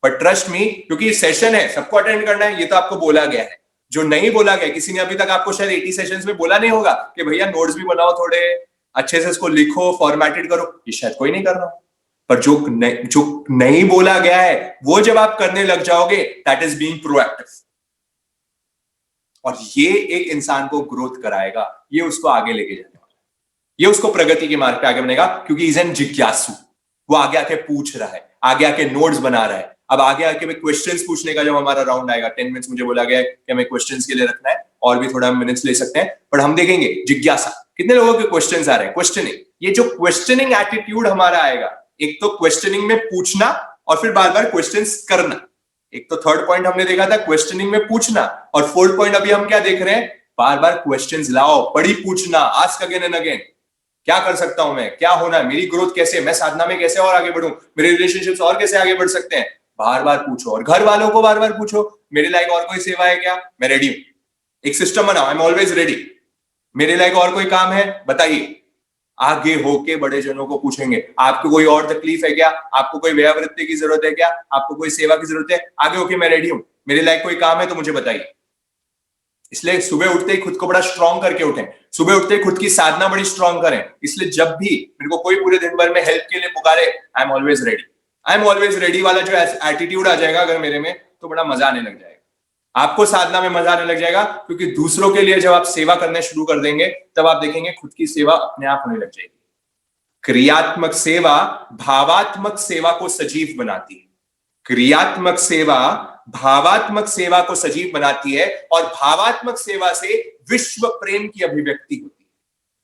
बट ट्रस्ट मी, क्योंकि सेशन है, सबको अटेंड करना है, ये तो आपको बोला गया है। जो नहीं बोला गया, किसी ने अभी तक आपको शायद 80 सेशंस में बोला नहीं होगा कि भैया नोट्स भी बनाओ, थोड़े अच्छे से इसको लिखो, फॉर्मेटेड करो, ये शायद कोई नहीं कर रहा। पर जो नहीं बोला गया है वो जब आप करने लग जाओगे, दैट इज बीइंग प्रोएक्टिव। और ये एक इंसान को ग्रोथ कराएगा, ये उसको आगे लेके जाने वाला, ये उसको प्रगति के मार्ग पे आगे बनेगा। क्योंकि इज एन जिज्ञासु, वो आगे आके पूछ रहा है, आगे आके नोट्स बना रहा है। अब आगे आके मैं क्वेश्चंस पूछने का जब हमारा राउंड आएगा, 10 मिनट्स मुझे बोला गया है कि हमें क्वेश्चंस के लिए रखना है, और भी थोड़ा मिनट्स ले सकते हैं, पर हम देखेंगे जिज्ञासा कितने लोगों के क्वेश्चंस आ रहे हैं। क्वेश्चनिंग, ये जो क्वेश्चनिंग एटीट्यूड हमारा आएगा, एक तो क्वेश्चनिंग में पूछना और फिर बार बार क्वेश्चंस करना। एक तो थर्ड पॉइंट हमने देखा था क्वेश्चनिंग में पूछना, और फोर्थ पॉइंट अभी हम क्या देख रहे हैं, बार बार क्वेश्चंस लाओ, पढ़ी पूछना, आस्क अगेन एंड अगेन। क्या कर सकता हूं मैं, क्या होना है, मेरी ग्रोथ कैसे, मैं साधना में कैसे और आगे बढ़ूं, मेरे रिलेशनशिप्स और कैसे आगे बढ़ सकते हैं, बार बार पूछो। और घर वालों को बार बार पूछो, मेरे लायक और कोई सेवा है क्या, मैं रेडी हूं। एक सिस्टम बनाओ, आई एम ऑलवेज रेडी। मेरे लायक और कोई काम है, बताइए। आगे होके बड़े जनों को पूछेंगे, आपको कोई और तकलीफ है क्या, आपको कोई व्यावृत्ति की जरूरत है क्या, आपको कोई सेवा की जरूरत है, आगे होके मैं रेडी हूं, मेरे लायक कोई काम है तो मुझे बताइए। इसलिए सुबह उठते ही खुद को बड़ा स्ट्रांग करके उठें, सुबह उठते ही खुद की साधना बड़ी स्ट्रांग करें। इसलिए जब भी मेरे को कोई पूरे दिन भर में हेल्प के लिए पुकारे, I am always ready, I am always ready वाला जो एटीट्यूड आ जाएगा अगर मेरे में, तो बड़ा मजा आने लग जाएगा। आपको साधना में मजा आने लग जाएगा, क्योंकि दूसरों के लिए जब आप सेवा करने शुरू कर देंगे, तब आप देखेंगे खुद की सेवा अपने आप होने लग जाएगी। क्रियात्मक सेवा भावात्मक सेवा को सजीव बनाती है। क्रियात्मक सेवा भावात्मक सेवा को सजीव बनाती है, और भावात्मक सेवा से विश्व प्रेम की अभिव्यक्ति होती है।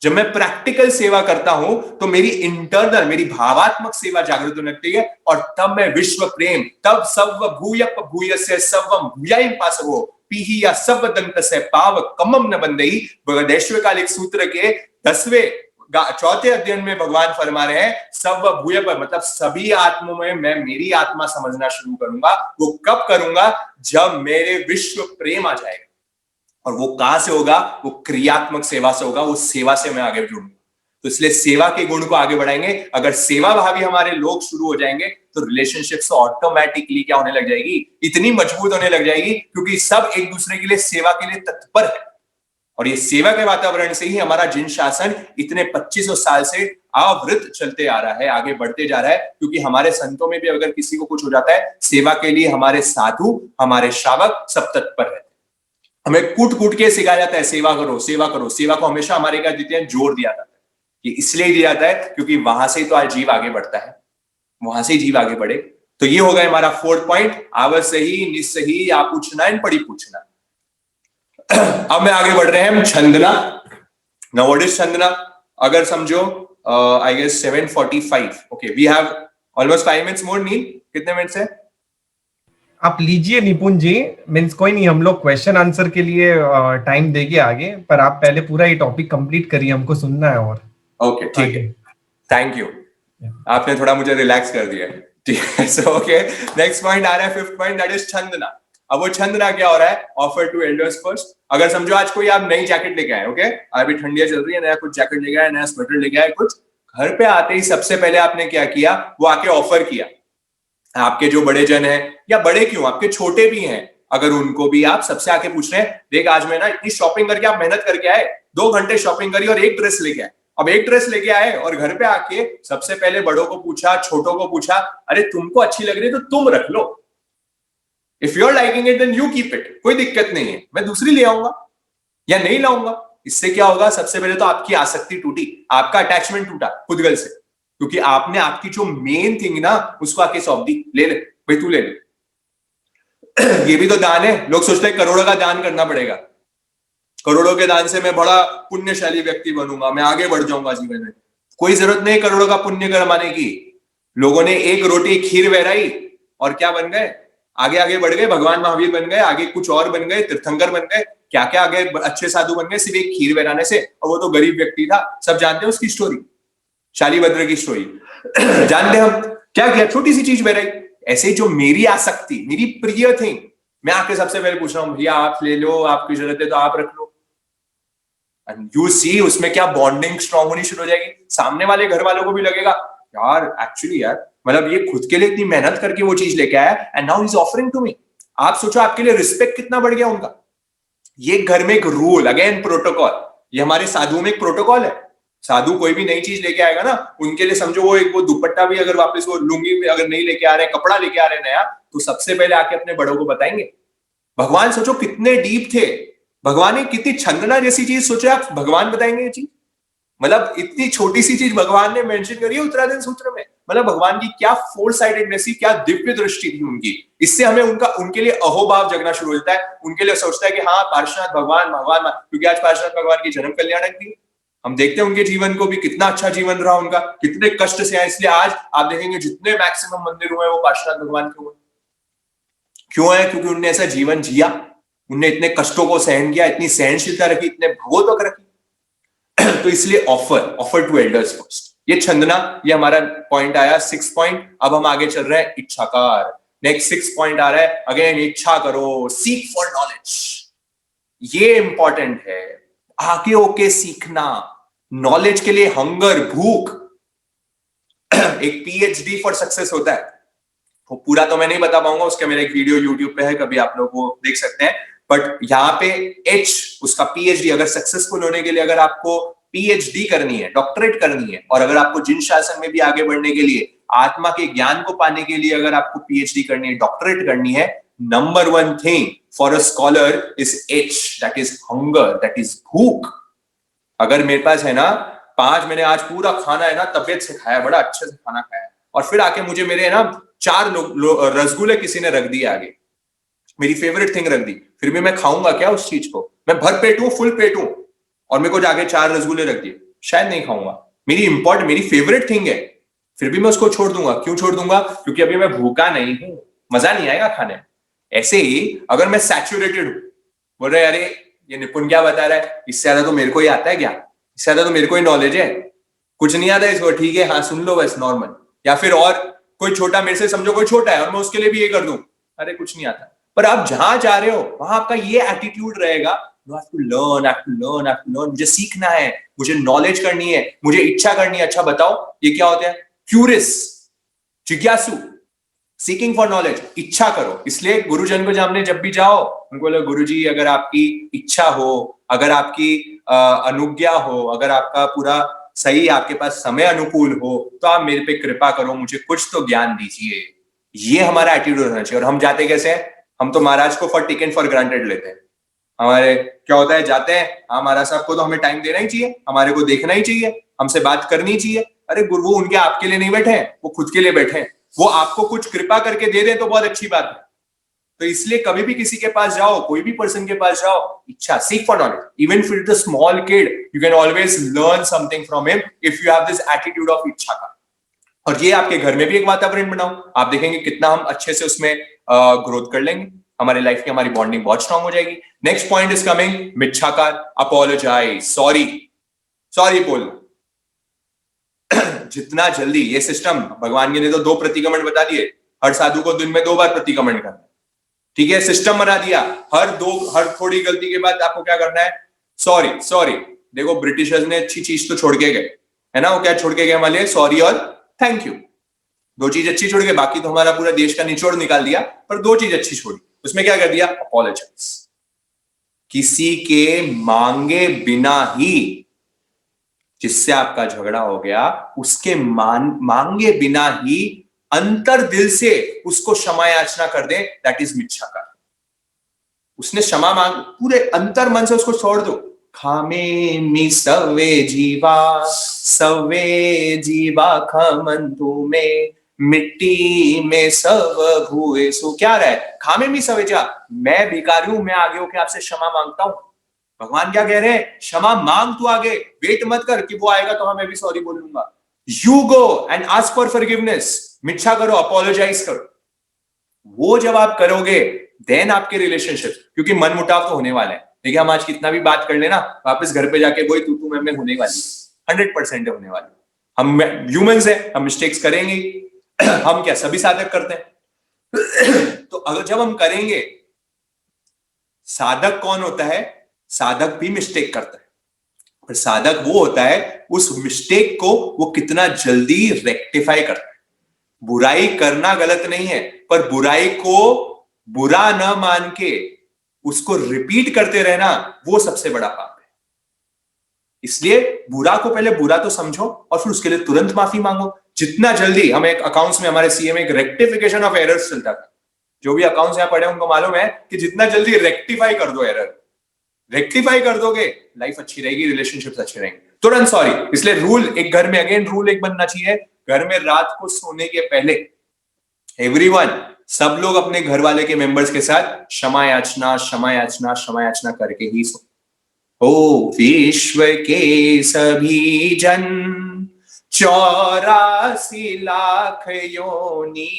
जब मैं प्रैक्टिकल सेवा करता हूं तो मेरी इंटरनल, मेरी भावात्मक सेवा जागृत होने लगती है, और तब मैं विश्व प्रेम, तब सव भूयप भूयस्य सवम भूयायम पासवो पीही या सव दंत से पाव कमम न बंदई। वैश्विकालिक सूत्र के 10वें चौथे अध्ययन में भगवान फरमा रहे हैं, सब भूयप मतलब सभी आत्माओं में मैं मेरी आत्मा समझना शुरू करूंगा। वो कब करूंगा, जब मेरे विश्व प्रेम आ जाएगा। और वो कहां से होगा, वो क्रियात्मक सेवा से होगा, वो सेवा से मैं आगे जुड़ूंगा। तो इसलिए सेवा के गुण को आगे बढ़ाएंगे। अगर सेवा भावी हमारे लोग शुरू हो जाएंगे तो रिलेशनशिप्स ऑटोमेटिकली क्या होने लग जाएगी, इतनी मजबूत होने लग जाएगी, क्योंकि सब एक दूसरे के लिए सेवा के लिए तत्पर है। और ये सेवा के वातावरण से ही हमारा जिन शासन इतने 2500 साल से आवृत चलते आ रहा है, आगे बढ़ते जा रहा है। क्योंकि हमारे संतों में भी अगर किसी को कुछ हो जाता है, सेवा के लिए हमारे साधु, हमारे शावक सब तत्पर है। हमें कूट कूट के सिखाया जाता है, सेवा करो सेवा करो। सेवा को हमेशा हमारे क्या देते हैं, जोर दिया जाता है। ये इसलिए दिया जाता है क्योंकि वहां से तो आज जीव आगे बढ़ता है, वहां से जीव आगे बढ़े। तो ये होगा हमारा 4th पॉइंट, आवश्य सही निस्सही या पूछना इन पढ़ी पूछना। अब मैं आगे बढ़ रहे हैं छंदना। Now what is chhandana? अगर समझो I guess 7:45, okay we have almost 5 minutes more. Neel कितने मिनट्स है? आप लीजिए निपुण जी, मीन्स कोई नहीं, हम लोग क्वेश्चन आंसर के लिए टाइम देंगे आगे, पर आप पहले पूरा ये टॉपिक कंप्लीट करिए, हमको सुनना है। और ओके ठीक है, थैंक यू, आपने थोड़ा मुझे रिलैक्स कर दिया। ठीक है, सो ओके, नेक्स्ट पॉइंट आ रहा है, फिफ्थ पॉइंट, दैट इज छंदना। अब वो छंदना क्या हो रहा है? Offer to elders first. अगर समझो आज कोई आप नई जैकेट लेके आए, ओके, अभी ठंडियां चल रही है, नया कुछ जैकेट लेके आए, नया स्वेटर लेके आए, कुछ घर पे आते ही सबसे पहले आपने क्या किया? वो आके ऑफर किया। आपके जो बड़े जन हैं, या बड़े क्यों, आपके छोटे भी हैं, अगर उनको भी आप सबसे आके पूछ रहे हैं, देख आज मैं ना इतनी शॉपिंग करके, आप मेहनत करके आए, 2 घंटे शॉपिंग करी और एक ड्रेस लेके आए। अब एक ड्रेस लेके आए और घर पे आके सबसे पहले बड़ों को पूछा, छोटों को पूछा, अरे तुमको अच्छी लग रही है तो तुम रख लो, if you are liking it then you keep it, कोई दिक्कत नहीं है, मैं दूसरी ले आऊंगा या नहीं लाऊंगा। इससे क्या होगा? सबसे पहले तो आपकी आसक्ति टूटी, आपका अटैचमेंट टूटा खुदगल से, क्योंकि आपने आपकी जो मेन थिंग ना उसको आके सौंप दी, ले ले भाई तू ले ले। ये भी तो दान है। लोग सोचते हैं करोड़ों का दान करना पड़ेगा, करोड़ों के दान से मैं बड़ा पुण्यशाली व्यक्ति बनूंगा, मैं आगे बढ़ जाऊंगा जीवन में। कोई जरूरत नहीं करोड़ों का पुण्य कमाने की। लोगों ने एक रोटी खीर बहराई और क्या बन गए? आगे आगे बढ़ गए, भगवान महावीर बन गए, आगे कुछ और बन गए, तीर्थंकर बन गए, क्या क्या आगे अच्छे साधु बन गए, सिर्फ एक खीर बहराने से। और वो तो गरीब व्यक्ति था, सब जानते हैं उसकी स्टोरी, शालीभद्र की स्टोरी। जानते हम क्या किया? छोटी सी चीज बहराई। ऐसे जो मेरी आसक्ति, मेरी प्रिय थिंग, मैं आके सबसे पहले पूछ रहा हूँ, भैया आप ले लो, आपकी जरूरत है तो आप रख लो। एंड यू सी उसमें क्या बॉन्डिंग स्ट्रांग होनी शुरू हो जाएगी। सामने वाले घर वालों को भी लगेगा यार एक्चुअली यार, मतलब ये खुद के लिए इतनी मेहनत करके वो चीज लेके आया and now he is offering to me. आप सोचो आपके लिए रिस्पेक्ट कितना बढ़ गया उनका। ये घर में एक रूल, अगेन प्रोटोकॉल, ये हमारे साधुओं में एक प्रोटोकॉल है। साधु कोई भी नई चीज लेके आएगा ना, उनके लिए समझो वो दुपट्टा भी अगर वापस वो लुंगी भी अगर नहीं लेके आ रहे, कपड़ा लेके आ रहे नया, तो सबसे पहले आके अपने बड़ों को बताएंगे। भगवान सोचो कितने डीप थे, भगवान ने कितनी छंदना जैसी चीज सोचे आप, भगवान बताएंगे ये चीज। मतलब इतनी छोटी सी चीज भगवान ने मेंशन करी है उत्तराधन सूत्र में। मतलब भगवान की क्या फोर साइडेडनेस, क्या दिव्य दृष्टि थी उनकी। इससे हमें उनके लिए अहोभाव जगना शुरू होता है। उनके लिए सोचता है कि हाँ पार्श्वनाथ भगवान भगवान, क्योंकि आज पार्श्वनाथ भगवान की जन्म कल्याणक थी। हम देखते हैं उनके जीवन को भी, कितना अच्छा जीवन रहा उनका, कितने कष्ट से आए। इसलिए आज आप देखेंगे जितने मैक्सिमम मंदिर हुए वो पार्श्वनाथ भगवान के हुए। क्यों है? क्योंकि उनने ऐसा जीवन जिया, उनने इतने कष्टों को सहन किया, इतनी सहनशीलता रखी, इतने भगवत रखी। तो इसलिए ऑफर टू एल्डर्स फर्स्ट, ये छंदना, ये हमारा पॉइंट आया 6 पॉइंट। अब हम आगे चल रहे हैं इच्छाकार। नेक्स्ट 6 पॉइंट आ रहा है, अगेन इच्छा करो, सीक फॉर नॉलेज। ये इंपॉर्टेंट है, आगे होके सीखना, नॉलेज के लिए हंगर, भूख। एक पीएचडी फॉर सक्सेस होता है, वो पूरा तो मैं नहीं बता पाऊंगा, उसका मेरा एक वीडियो यूट्यूब पे है, कभी आप लोग वो देख सकते हैं। बट यहाँ पे एच उसका पीएचडी, अगर सक्सेसफुल होने के लिए अगर आपको पीएचडी करनी है, डॉक्टरेट करनी है, और अगर आपको जिन शासन में भी आगे बढ़ने के लिए, आत्मा के ज्ञान को पाने के लिए अगर आपको पीएचडी करनी है, डॉक्टरेट करनी है, number 1 thing for a scholar is H, that is hunger, that is भूख। अगर मेरे पास है ना 5, मैंने आज पूरा खाना है ना तबियत से खाया, बड़ा अच्छे से खाना खाया, और फिर आके मुझे मेरे ना 4 रसगुल्ले किसी ने रख दिए आगे, मेरी फेवरेट थिंग रख दी, फिर भी मैं खाऊंगा क्या उस चीज को? मैं भर पेट हूं, फुल पेट हूं, और मेरे को जाके 4 रसगुल्ले रख दिए, शायद नहीं खाऊंगा। मेरी फेवरेट थिंग है, फिर भी मैं उसको छोड़ दूंगा। क्यों छोड़ दूंगा? क्योंकि अभी मैं भूखा नहीं हूं, मजा नहीं आएगा खाने में। ऐसे ही अगर मैं सैचुरेटेड हूं, बोल रहे अरे ये निपुण क्या बता रहा है, इससे ज्यादा तो मेरे को ही आता है क्या, इससे ज्यादा तो मेरे को ही नॉलेज है, कुछ नहीं आता इसको, ठीक है हाँ सुन लो बस नॉर्मल। या फिर और कोई छोटा, मेरे से समझो कोई छोटा है और मैं उसके लिए भी ये कर दूं, अरे कुछ नहीं आता। पर आप जहां जा रहे हो वहां आपका ये एटीट्यूड रहेगा, you have to learn, have to learn, have to learn, मुझे सीखना है, मुझे नॉलेज करनी है, मुझे इच्छा करनी है। अच्छा बताओ ये क्या होता है? क्यूरियस, जिज्ञासु, सीकिंग फॉर नॉलेज, इच्छा करो। इसलिए गुरुजन को सामने जब भी जाओ उनको बोलो गुरुजी अगर आपकी इच्छा हो, अगर आपकी अनुज्ञा हो, अगर आपका पूरा सही आपके पास समय अनुकूल हो, तो आप मेरे पे कृपा करो, मुझे कुछ तो ज्ञान दीजिए। ये हमारा एटीट्यूड होना चाहिए। और हम जाते कैसे हैं? हम तो महाराज को फॉर टेकन फॉर ग्रांटेड लेते हैं। हमारे क्या होता है, जाते हैं, हाँ महाराज साहब को तो हमें टाइम देना ही चाहिए, हमारे को देखना ही चाहिए, हमसे बात करनी चाहिए। अरे गुरु वो उनके आपके लिए नहीं बैठे हैं, वो खुद के लिए बैठे हैं। वो आपको कुछ कृपा करके दे दें तो बहुत अच्छी बात है, तो इसलिए कभी भी किसी के पास जाओ, कोई भी पर्सन के पास जाओ, इच्छा, seek for knowledge, even if it is a small kid, you can always learn something from him if you have this attitude of इच्छा का। और ये आपके घर में भी एक वातावरण बनाओ, आप देखेंगे कितना हम अच्छे से उसमें ग्रोथ कर लेंगे, हमारे लाइफ की हमारी बॉन्डिंग बहुत स्ट्रांग हो जाएगी। Next point is coming, michchhakar, apologise, sorry, sorry बोलना। जितना जल्दी, ये सिस्टम भगवान ने तो 2 प्रतिक्रमण बता दिए, हर साधु को दिन में 2 बार प्रतिक्रमण करना, ठीक है, सिस्टम बना दिया। हर थोड़ी गलती के बाद आपको क्या करना है, सॉरी, सॉरी। देखो ब्रिटिशर्स ने अच्छी चीज तो छोड़ के गए, है ना, वो क्या छोड़ के गए हमारे लिए, सॉरी और थैंक यू। 2 चीज अच्छी छोड़ के, बाकी तो हमारा पूरा देश का निचोड़ निकाल दिया, पर 2 चीज अच्छी छोड़ी, उसमें क्या कर दिया, अपोलोजाइज। किसी के मांगे बिना ही, जिससे आपका झगड़ा हो गया, उसके मांगे बिना ही अंतर दिल से उसको क्षमा याचना कर दे, दैट इज मिच्छाकार। उसने क्षमा मांग, पूरे अंतर मन से उसको छोड़ दो। खामे मी सवे जीवा खमंतु में, मिट्टी में सब भूए सो। क्या रहा है, खामे मी सवे जा, मैं भिखारी हूं, मैं आगे होके आपसे क्षमा मांगता हूं। भगवान क्या कह रहे हैं, क्षमा मांग तू आगे, वेट मत कर कि वो आएगा तो मैं भी सॉरी बोल लूंगा। You go and ask for forgiveness, मिच्छा करो, अपोलोजाइज करो। वो जब आप करोगे देन आपके रिलेशनशिप, क्योंकि मन मुटाव तो होने वाला है, देखिए हम आज कितना भी बात कर लेना, वापस घर पे जाके वही तू मैं होने वाली, 100% होने वाली। हम ह्यूमंस हैं, हम मिस्टेक्स करेंगे, हम क्या सभी साधक करते हैं। तो अगर जब हम करेंगे, साधक कौन होता है, साधक भी मिस्टेक करता है, पर साधक वो होता है उस मिस्टेक को वो कितना जल्दी रेक्टिफाई करता है। बुराई करना गलत नहीं है, पर बुराई को बुरा न मान के उसको रिपीट करते रहना, वो सबसे बड़ा पाप है। इसलिए बुरा को पहले बुरा तो समझो और फिर उसके लिए तुरंत माफी मांगो। जितना जल्दी, हम एक अकाउंट्स में हमारे सीए में एक रेक्टिफिकेशन ऑफ एरर्स चलता था, जो भी अकाउंट्स यहां पढ़े उनको मालूम है कि जितना जल्दी रेक्टिफाई कर दो एरर, रेक्टिफाई कर दोगे, लाइफ अच्छी रहेगी, रिलेशनशिप्स अच्छे रहेंगे, तुरंत सॉरी। इसलिए रूल एक घर में, अगेन रूल एक बनना चाहिए, घर में रात को सोने के पहले एवरीवन, सब लोग अपने घर वाले के मेंबर्स के साथ क्षमा याचना, क्षमा याचना, क्षमा याचना करके ही सो। ओ विश्व के सभी जन 84 लाख योनी,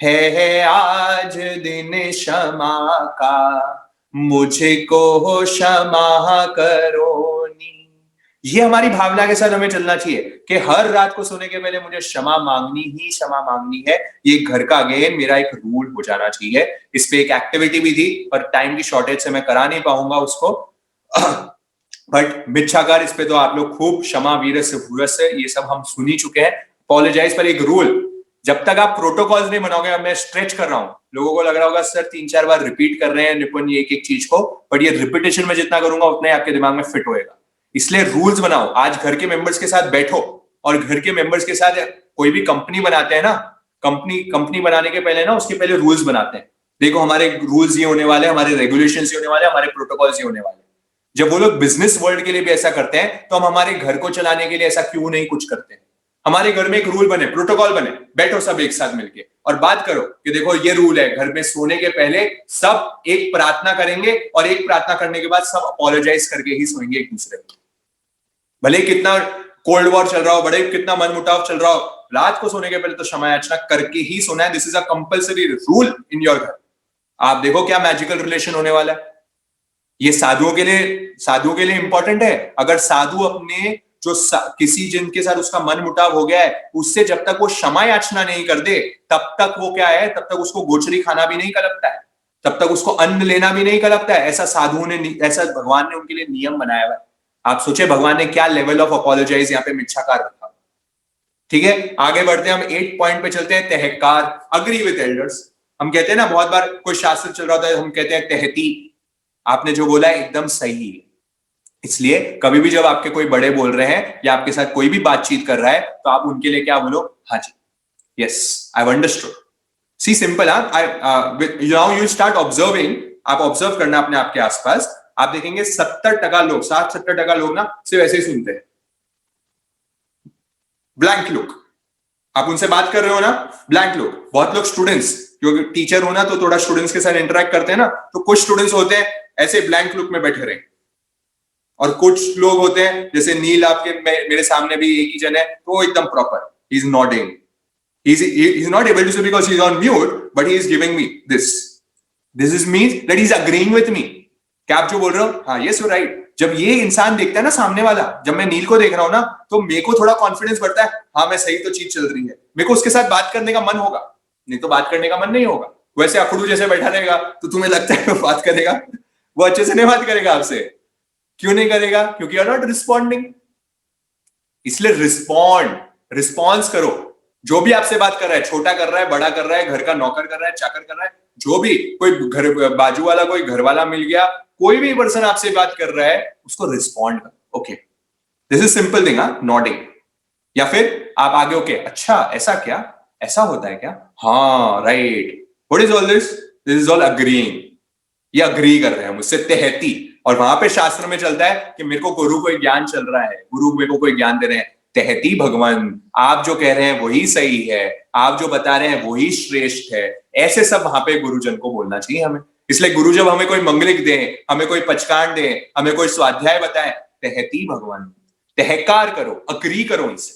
है आज दिन क्षमा का, मुझे को क्षमा करो नी। ये हमारी भावना के साथ हमें चलना चाहिए कि हर रात को सोने के पहले मुझे क्षमा मांगनी ही क्षमा मांगनी है। ये घर का अगेन मेरा एक रूल हो जाना चाहिए। इस पे एक एक्टिविटी भी थी, पर टाइम की शॉर्टेज से मैं करा नहीं पाऊंगा उसको, बट मिच्छाकार, इस पे तो आप लोग खूब क्षमा वीरस्य भूयस्य ये सब हम सुन ही चुके हैं। अपोलोजाइज पर एक रूल, जब तक आप प्रोटोकॉल्स नहीं बनाओगे, मैं स्ट्रेच कर रहा हूं, लोगों को लग रहा होगा सर 3-4 बार रिपीट कर रहे हैं निपुण ये एक चीज को, बट ये रिपीटेशन में जितना करूंगा उतना ही आपके दिमाग में फिट होएगा। इसलिए रूल्स बनाओ। आज घर के मेंबर्स के साथ बैठो और घर के मेंबर्स के साथ, कोई भी कंपनी बनाते हैं ना, कंपनी बनाने के पहले ना उसके पहले रूल्स बनाते हैं। देखो हमारे रूल्स ये होने वाले, हमारे रेगुलेशंस ये होने वाले, हमारे प्रोटोकॉल्स ये होने वाले। जब वो लोग बिजनेस वर्ल्ड के लिए भी ऐसा करते हैं, तो हम हमारे घर को चलाने के लिए ऐसा क्यों नहीं कुछ करते हैं? हमारे घर में एक रूल बने, प्रोटोकॉल बने, बैठो सब एक साथ मिलके और बात करो कि देखो ये रूल है, घर में सोने के पहले सब एक प्रार्थना करेंगे और एक प्रार्थना करने के बाद सब अपोलोजाइज करके ही सोएंगे एक दूसरे को। भले कितना कोल्ड वॉर चल रहा हो, बड़े कितना मनमुटाव चल रहा हो, रात को सोने के पहले तो क्षमा याचना करके ही सोना है। This is a compulsory rule in your घर। आप देखो क्या मैजिकल रिलेशन होने वाला है। ये साधुओं के लिए इंपॉर्टेंट है। अगर साधु अपने जो किसी जिनके साथ उसका मन मुटाव हो गया है, उससे जब तक वो क्षमा याचना नहीं कर दे, तब तक वो क्या है, तब तक उसको गोचरी खाना भी नहीं कलपता है, तब तक उसको अन्न लेना भी नहीं कलपता है। ऐसा साधुओं ने, ऐसा भगवान ने उनके लिए नियम बनाया हुआ है। आप सोचे भगवान ने क्या लेवल ऑफ अपोलोजाइज यहाँ पे मिच्छाकार रखा। ठीक है, आगे बढ़ते हैं, हम 8 पॉइंट पे चलते हैं। तहकार, अग्री विद एल्डर्स। हम कहते हैं ना, बहुत बार कोई शास्त्र चल रहा होता है, हम कहते हैं तहती। आपने जो बोला है एकदम सही है। इसलिए कभी भी जब आपके कोई बड़े बोल रहे हैं या आपके साथ कोई भी बातचीत कर रहा है, तो आप उनके लिए क्या बोलो, हाँ जी, yes I have understood. See simple, now you start observing. आप ऑब्जर्व करना अपने आपके आसपास। आप देखेंगे 70% लोग, 60-70% लोग ना सिर्फ ऐसे ही सुनते हैं, ब्लैंक लुक। आप उनसे बात कर रहे हो ना, ब्लैंक लुक। बहुत लोग स्टूडेंट्स क्योंकि टीचर हो ना तो थोड़ा स्टूडेंट्स के साथ इंटरेक्ट करते हैं ना, तो कुछ स्टूडेंट्स होते हैं ऐसे ब्लैंक लुक में बैठे रहे, और कुछ लोग होते हैं जैसे नील आपके मेरे सामने भी एक ही जन है, तो वो एकदम proper, he is nodding, he's not able to say because he's on mute, but he is giving me this is means that he's agreeing with me, क्या आप जो बोल रहे हो, हाँ यस यू राइट। जब ये इंसान देखता है ना सामने वाला, जब मैं नील को देख रहा हूं ना, तो मेरे को थोड़ा कॉन्फिडेंस बढ़ता है, हाँ मैं सही तो चीज चल रही है, मेरे को उसके साथ बात करने का मन होगा, नहीं तो बात करने का मन नहीं होगा। वैसे अखड़ू जैसे बैठा रहेगा तो तुम्हें लगता है वो बात करेगा, वो अच्छे से नहीं बात करेगा आपसे, क्यों नहीं करेगा, क्योंकि यू आर नॉट रिस्पॉन्डिंग। इसलिए रिस्पॉन्स करो, जो भी आपसे बात कर रहा है, छोटा कर रहा है, बड़ा कर रहा है, घर का नौकर कर रहा है, चाकर कर रहा है, जो भी, कोई घर बाजू वाला, कोई घर वाला मिल गया, कोई भी पर्सन आपसे बात कर रहा है, उसको रिस्पॉन्ड करो। Okay, this is simple thing, nodding. या फिर आप आगे, ओके अच्छा ऐसा क्या, ऐसा होता है क्या, हाँ right, what is all this is all agreeing, ये अग्री कर रहे हैं मुझसे, तेहती। और वहां पे शास्त्र में चलता है कि मेरे को गुरु कोई ज्ञान चल रहा है, गुरु मेरे को कोई ज्ञान दे रहे हैं, तेहती भगवान, आप जो कह रहे हैं वही सही है, आप जो बता रहे हैं वही श्रेष्ठ है, ऐसे सब वहां पे गुरुजन को बोलना चाहिए हमें। इसलिए गुरु जब हमें कोई मंगलिक दे, हमें कोई पचकांड दे, हमें कोई स्वाध्याय बताए, तेहती भगवान, तहकार करो, अग्री करो इनसे,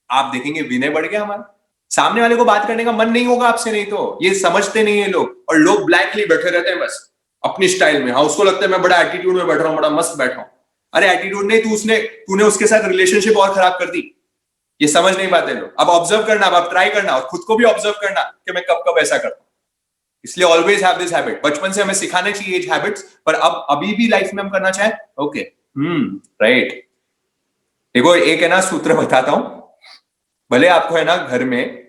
आप देखेंगे विनय बढ़ गया हमारा, सामने वाले को बात करने का मन नहीं होगा आपसे, नहीं तो ये समझते नहीं है लोग, और लोग ब्लैंकली बैठे रहते हैं बस अपनी स्टाइल में। हाँ उसको लगता है मैं बड़ा एटीट्यूड में बैठ रहा हूँ, बड़ा मस्त बैठा हूं, अरे एटीट्यूड नहीं, तूने उसके साथ रिलेशनशिप और खराब कर दी, ये समझ नहीं पाते लोग। अब ऑब्जर्व करना, अब ट्राई करना, और खुद को भी ऑब्जर्व करना कि मैं कब कब ऐसा करता हूं। इसलिए ऑलवेज हैव दिस हैबिट, बचपन से हमें सिखाने चाहिए एज हैबिट्स, पर अब अभी भी लाइफ में हम करना चाहें, ओके राइट। देखो एक है ना सूत्र बताता हूं, भले आपको है ना घर में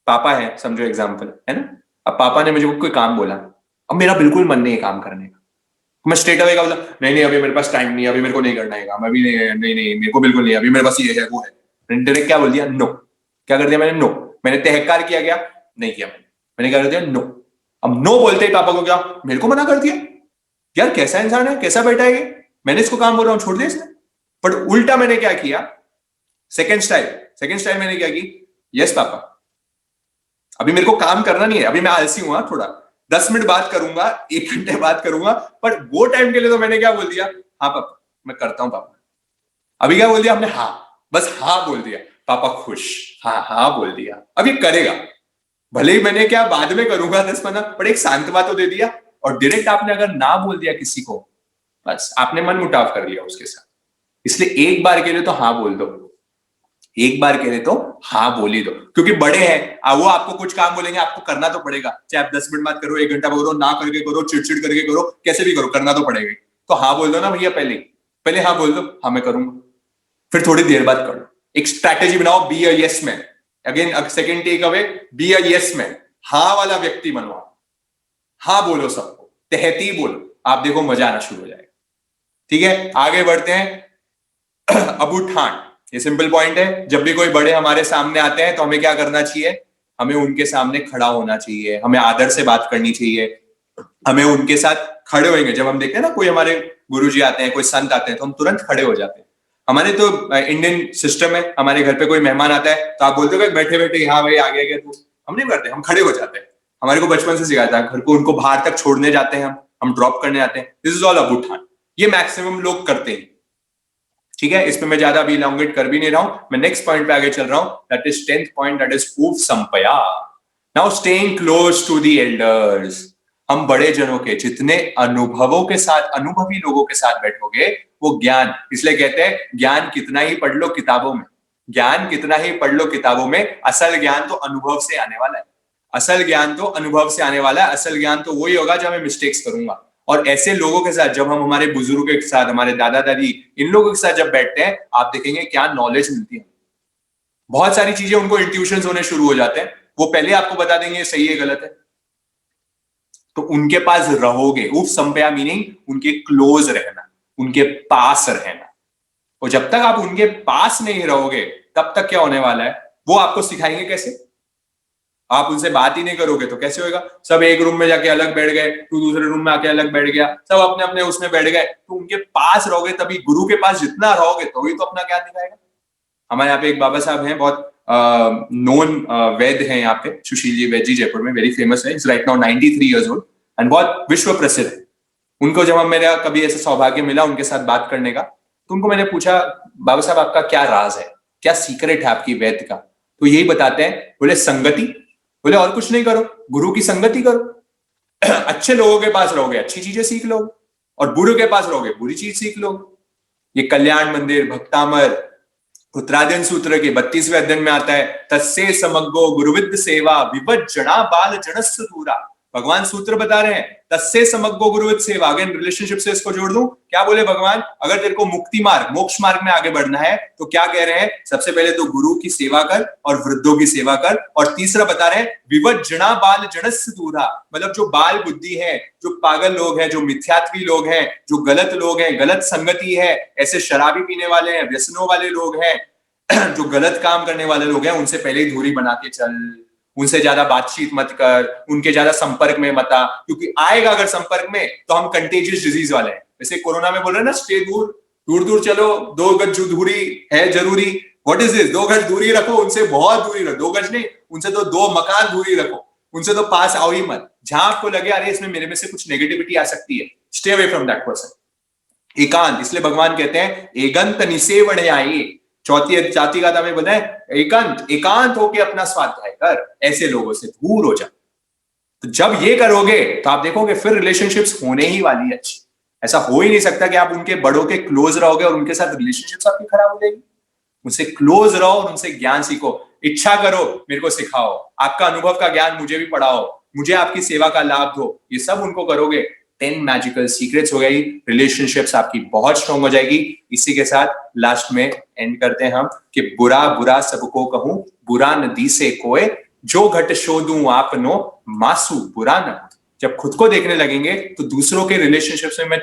पापा है, समझो एग्जाम्पल है ना, अब पापा ने मुझे कोई काम बोला, अब मेरा बिल्कुल मन नहीं है काम करने का, मैं स्ट्रेट अवे का बोला नहीं नहीं अभी मेरे पास टाइम नहीं है, अभी मेरे को नहीं करना है काम, अभी नहीं मेरे को बिल्कुल नहीं, अभी मेरे पास ये है वो है, मैंने डायरेक्ट क्या बोल दिया, नो। क्या कर दिया मैंने, नो। मैंने तहकार किया, क्या नहीं किया, मैंने क्या कर दिया, नो। अब नो बोलते ही पापा को क्या, मेरे को मना कर दिया, यार कैसा इंसान है, कैसा बेटा है ये, मैंने इसको काम बोल रहा हूँ छोड़ दिया इसने। बट उल्टा मैंने क्या किया, सेकेंड स्टाइल मैंने क्या की, यस पापा अभी मेरे को काम करना नहीं है, अभी मैं आलसी हूं, थोड़ा 10 मिनट बात करूंगा, 1 घंटे बात करूंगा, पर वो टाइम के लिए तो मैंने क्या बोल दिया, हाँ पापा मैं करता हूं पापा। अभी क्या बोल दिया हमने, हाँ, बस हाँ बोल दिया, पापा खुश, हाँ बोल दिया, अब ये करेगा, भले ही मैंने क्या बाद में करूंगा 10-15, पर एक शांतवा तो दे दिया। और डायरेक्ट आपने अगर ना बोल दिया किसी को, बस आपने मन मुटाव कर लिया उसके साथ। इसलिए एक बार के लिए तो हाँ बोल दो, एक बार कह रहे तो हाँ बोल ही दो, क्योंकि बड़े हैं वो आपको कुछ काम बोलेंगे, आपको करना तो पड़ेगा, चाहे आप 10 मिनट बात करो, 1 घंटा करो, ना करके करो, चिड़चिड़ करके करो, कैसे भी करो, करना तो पड़ेगा। तो हाँ बोल दो ना भैया, पहले हाँ बोल दो, हाँ मैं करूंगा, फिर थोड़ी देर बाद करो, एक स्ट्रैटेजी बनाओ, be a yes man. Again second takeaway, be a yes man, हाँ वाला व्यक्ति बनवाओ, हाँ बोलो सबको, तहती बोलो, आप देखो मजा आना शुरू हो जाएगा। ठीक है, आगे बढ़ते हैं। अबूठान, ये सिंपल पॉइंट है, जब भी कोई बड़े हमारे सामने आते हैं तो हमें क्या करना चाहिए, हमें उनके सामने खड़ा होना चाहिए, हमें आदर से बात करनी चाहिए, हमें उनके साथ खड़े होंगे। जब हम देखते हैं ना कोई हमारे गुरुजी आते हैं, कोई संत आते हैं, तो हम तुरंत खड़े हो जाते हैं। हमारे तो इंडियन सिस्टम है, हमारे घर पे कोई मेहमान आता है तो आप बोलते हो बैठे बैठे, हाँ भाई आगे आगे, तो हम नहीं करते, हम खड़े हो जाते हैं। हमारे को बचपन से सिखाया था, घर को उनको बाहर तक छोड़ने जाते हैं, हम ड्रॉप करने आते हैं, दिस इज ऑल अबूठान, ये मैक्सिमम लोग करते हैं। ठीक है, इसमें मैं ज्यादा अभी इलांगेट कर भी नहीं रहा हूं, मैं नेक्स्ट पॉइंट पे आगे चल रहा हूं, that is 10th point, that is upasampaya. Now staying close to the elders, हम बड़े जनों के जितने अनुभवों के साथ, अनुभवी लोगों के साथ बैठोगे, वो ज्ञान, इसलिए कहते हैं ज्ञान कितना ही पढ़ लो किताबों में, ज्ञान कितना ही पढ़ लो किताबों में, असल ज्ञान तो अनुभव से आने वाला है, असल ज्ञान तो अनुभव से आने वाला है, असल ज्ञान तो वही होगा जब मैं मिस्टेक्स करूंगा। और ऐसे लोगों के साथ जब हम हमारे बुजुर्गों के साथ, हमारे दादा दादी, इन लोगों के साथ जब बैठते हैं, आप देखेंगे क्या नॉलेज मिलती है, बहुत सारी चीजें उनको इंट्यूशंस होने शुरू हो जाते हैं, वो पहले आपको बता देंगे सही है गलत है, तो उनके पास रहोगे। उपसंपया मीनिंग उनके क्लोज रहना, उनके पास रहना, और जब तक आप उनके पास नहीं रहोगे तब तक क्या होने वाला है, वो आपको सिखाएंगे कैसे, आप उनसे बात ही नहीं करोगे तो कैसे होगा। सब एक रूम में जाके अलग बैठ गए, तू दूसरे रूम में आके अलग बैठ गया, सब अपने अपने उसमें बैठ गए, तो उनके पास रहोगे तभी, गुरु के पास जितना रहोगे तो ही तो अपना ज्ञान दिखाएगा। हमारे यहाँ पे एक बाबा साहब हैं, बहुत नोन वैद्य हैं यहाँ पे, सुशील जी वैद्य जी जयपुर में, वेरी फेमस है, is right now 93 years old and बहुत विश्व प्रसिद्ध है। उनको जब मेरा कभी ऐसा सौभाग्य मिला उनके साथ बात करने का, तो उनको मैंने पूछा, बाबा साहब आपका क्या राज है, क्या सीक्रेट है आपकी वैद्य का? तो यही बताते हैं, बोले संगति, बोले और कुछ नहीं करो, गुरु की संगति करो, अच्छे लोगों के पास रहोगे अच्छी चीजें सीख लोगे, और बुरे के पास रहोगे बुरी चीज सीख लोगे। ये कल्याण मंदिर भक्तामर उत्तरायण सूत्र के 32वें अध्ययन में आता है, तस्से समग्गो गुरुविद सेवा विवद जना बाल जनस्स दूरा। भगवान सूत्र बता रहे हैं, तस्से समग्गो गुरुविद सेवा। अगेन रिलेशनशिप से इसको जोड़ दूं, क्या बोले भगवान, अगर तेरे को मुक्ति मार्ग मोक्ष मार्ग में आगे बढ़ना है तो क्या कह रहे हैं, सबसे पहले तो गुरु की सेवा कर और वृद्धों की सेवा कर, और तीसरा बता रहे हैं विवद जना बाल जनस्स दूरा, मतलब जो बाल बुद्धि है, जो पागल लोग हैं, जो मिथ्यात्वी लोग हैं, जो गलत लोग हैं, गलत संगति है, ऐसे शराबी पीने वाले हैं, व्यसनों वाले लोग हैं, जो गलत काम करने वाले लोग हैं, उनसे पहले ही दूरी बना के चल, उनसे ज्यादा बातचीत मत कर, उनके ज्यादा संपर्क में मत आ, क्योंकि आएगा अगर संपर्क में तो हम कंटेजियस डिजीज वाले हैं। जैसे कोरोना में बोल रहे हैं ना, स्टे दूर, दूर दूर चलो, 2 गज दूरी है जरूरी। व्हाट इज दिस, 2 गज दूरी रखो, उनसे बहुत दूरी रखो, 2 गज नहीं, उनसे तो 2 मकान दूरी रखो, उनसे तो पास आओ ही मत। जहां आपको लगे अरे इसमें मेरे में से कुछ नेगेटिविटी आ सकती है, stay away from that person. एकांत, इसलिए भगवान कहते हैं एगंत निसेवण आई, चौथी जाति का में बोला है एकांत होके अपना स्वाध्याय कर, ऐसे लोगों से दूर हो जा। तो जब ये करोगे तो आप देखोगे फिर रिलेशनशिप्स होने ही वाली है अच्छी। ऐसा हो ही नहीं सकता कि आप उनके बड़ों के क्लोज रहोगे और उनके साथ रिलेशनशिप्स आपकी खराब हो जाएगी। उनसे क्लोज रहो और उनसे ज्ञान सीखो, इच्छा करो मेरे को सिखाओ, आपका अनुभव का ज्ञान मुझे भी पढ़ाओ, मुझे आपकी सेवा का लाभ दो, ये सब उनको करोगे, 10 मैजिकल सीक्रेट्स हो गई, रिलेशनशिप्स आपकी बहुत स्ट्रॉन्ग हो जाएगी। इसी के साथ लास्ट में एंड करते हैं हम कि बुरा बुरा सबको कहूं, बुरा नदी से कोय, जो घट शोधूं आपनो मासू बुरा न। जब खुद को देखने लगेंगे तो दूसरों के रिलेशनशिप्स में मैं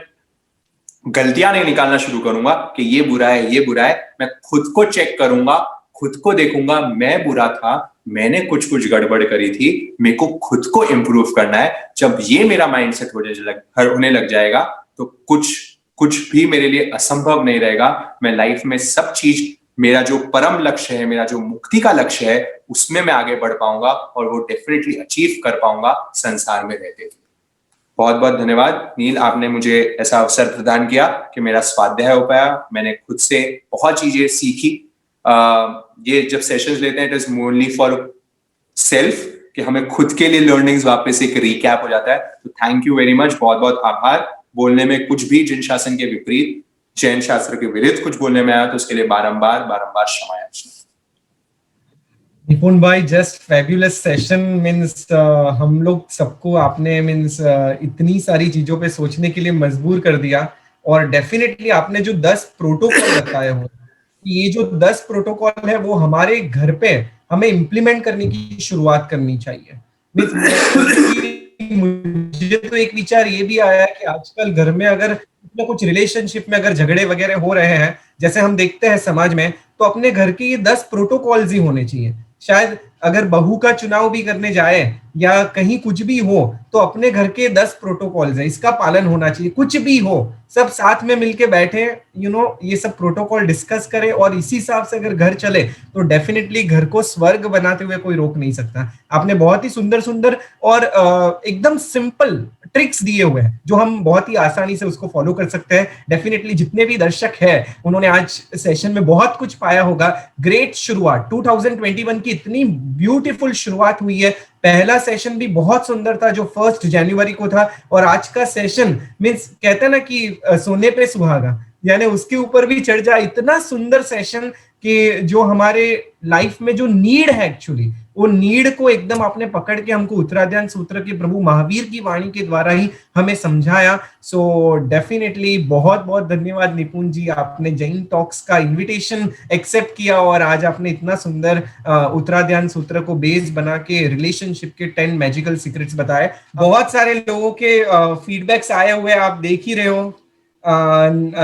गलतियां नहीं निकालना शुरू करूंगा कि ये बुरा है ये बुरा है, मैं खुद को चेक करूंगा, खुद को देखूंगा, मैं बुरा था, मैंने कुछ गड़बड़ करी थी, मेरे को खुद को इंप्रूव करना है। जब ये मेरा माइंडसेट होने लग जाएगा तो कुछ भी मेरे लिए असंभव नहीं रहेगा। मैं लाइफ में सब चीज, मेरा जो परम लक्ष्य है, मेरा जो मुक्ति का लक्ष्य है, उसमें मैं आगे बढ़ पाऊंगा और वो डेफिनेटली अचीव कर पाऊंगा संसार में रहते हुए। बहुत बहुत धन्यवाद नील, आपने मुझे ऐसा अवसर प्रदान किया कि मेरा स्वाध्याय हो पाया, मैंने खुद से बहुत चीजें सीखी। ये जब सेशंस लेते हैं it is only for self, कि हमें खुद के लिए लर्निंग्स वापस एक रिकैप हो जाता है। तो थैंक यू वेरी मच, बहुत बहुत आभार। बोलने में कुछ भी जिन शासन के विपरीत, जैन शास्त्र के विरुद्ध कुछ बोलने में आया तो उसके लिए बारंबार क्षमा याचना। निपुण भाई, जस्ट फैब्यूलस सेशन। मीन्स हम लोग सबको आपने इतनी सारी चीजों पे सोचने के लिए मजबूर कर दिया, और डेफिनेटली आपने जो 10 प्रोटोकॉल बताए हो, ये जो 10 प्रोटोकॉल है वो हमारे घर पे हमें इम्प्लीमेंट करने की शुरुआत करनी चाहिए। मुझे तो एक विचार ये भी आया कि आजकल घर में अगर कुछ रिलेशनशिप में अगर झगड़े वगैरह हो रहे हैं, जैसे हम देखते हैं समाज में, तो अपने घर के ये 10 प्रोटोकॉल्स ही होने चाहिए। शायद अगर बहू का चुनाव भी करने जाए या कहीं कुछ भी हो तो अपने घर के 10 प्रोटोकॉल्स हैं, इसका पालन होना चाहिए। कुछ भी हो सब साथ में मिलके बैठे, ये सब प्रोटोकॉल डिस्कस करें, और इसी हिसाब से अगर घर चले तो डेफिनेटली घर को स्वर्ग बनाते हुए कोई रोक नहीं सकता। आपने बहुत ही सुंदर सुंदर और एकदम सिंपल ट्रिक्स दिए हुए हैं जो हम बहुत ही आसानी से उसको फॉलो कर सकते हैं। डेफिनेटली जितने भी दर्शक हैं उन्होंने आज सेशन में बहुत कुछ पाया होगा। ग्रेट शुरुआत, 2021 की इतनी ब्यूटीफुल शुरुआत हुई है। पहला सेशन भी बहुत सुंदर था जो 1 जनवरी को था, और आज का सेशन मीन्स कहते हैं ना कि सोने पे सुहागा, यानी उसके ऊपर भी चढ़ जाए। इतना सुंदर सेशन कि जो हमारे लाइफ में जो नीड है, एक्चुअली वो नीड को एकदम आपने पकड़ के हमको उत्तरायण सूत्र के प्रभु महावीर की वाणी के द्वारा ही हमें समझाया। सो डेफिनेटली बहुत बहुत धन्यवाद निपुण जी, आपने जैन टॉक्स का इनविटेशन एक्सेप्ट किया और आज आपने इतना सुंदर उत्तरायण सूत्र को बेस बना के रिलेशनशिप के 10 मैजिकल सीक्रेट्स बताए। बहुत सारे लोगों के फीडबैक्स आए हुए आप देख ही रहे हो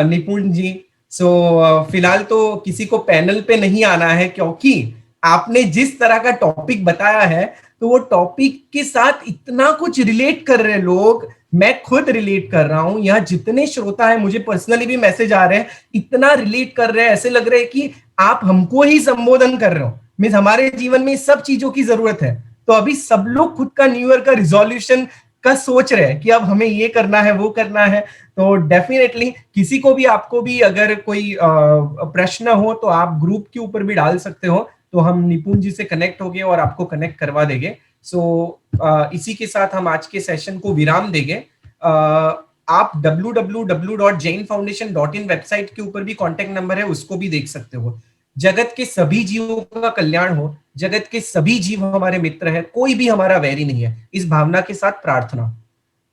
निपुण जी। सो फिलहाल तो किसी को पैनल पे नहीं आना है, क्योंकि आपने जिस तरह का टॉपिक बताया है तो वो टॉपिक के साथ इतना कुछ रिलेट कर रहे लोग, मैं खुद रिलेट कर रहा हूं, यहाँ जितने श्रोता हैं मुझे पर्सनली भी मैसेज आ रहे हैं, इतना रिलेट कर रहे हैं, ऐसे लग रहा है कि आप हमको ही संबोधन कर रहे हो। मीन्स हमारे जीवन में सब चीजों की जरूरत है। तो अभी सब लोग खुद का न्यू ईयर का रिजोल्यूशन का सोच रहे हैं कि अब हमें ये करना है, वो करना है। तो डेफिनेटली किसी को भी, आपको भी अगर कोई प्रश्न हो तो आप ग्रुप के ऊपर भी डाल सकते हो, तो हम निपुण जी से कनेक्ट होंगे और आपको कनेक्ट करवा देंगे। सो इसी के साथ हम आज के सेशन को विराम देंगे। आप www.jainfoundation.in वेबसाइट के ऊपर भी कांटेक्ट नंबर है, उसको भी देख सकते हो। जगत के सभी जीवों का कल्याण हो, जगत के सभी जीव हमारे मित्र हैं, कोई भी हमारा वैरी नहीं है, इस भावना के साथ प्रार्थना।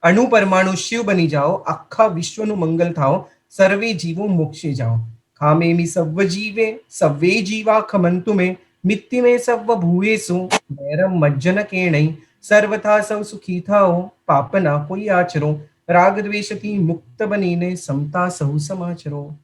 अणु परमाणु शिव बनी जाओ, अखा विश्व नु मंगल थाओ, सर्वे जीवो मोक्षे जाओ। खामेमि सव्व जीवे सव्वे जीवा खमन्तु मे, मित्ति में सव्व भूयेषु वैरम मज्जन केणै। सर्वथा सब सुखी थाओ, पाप ना कोई आचरो, राग द्वेषति मुक्त बनीने, समता सहु समाचरो।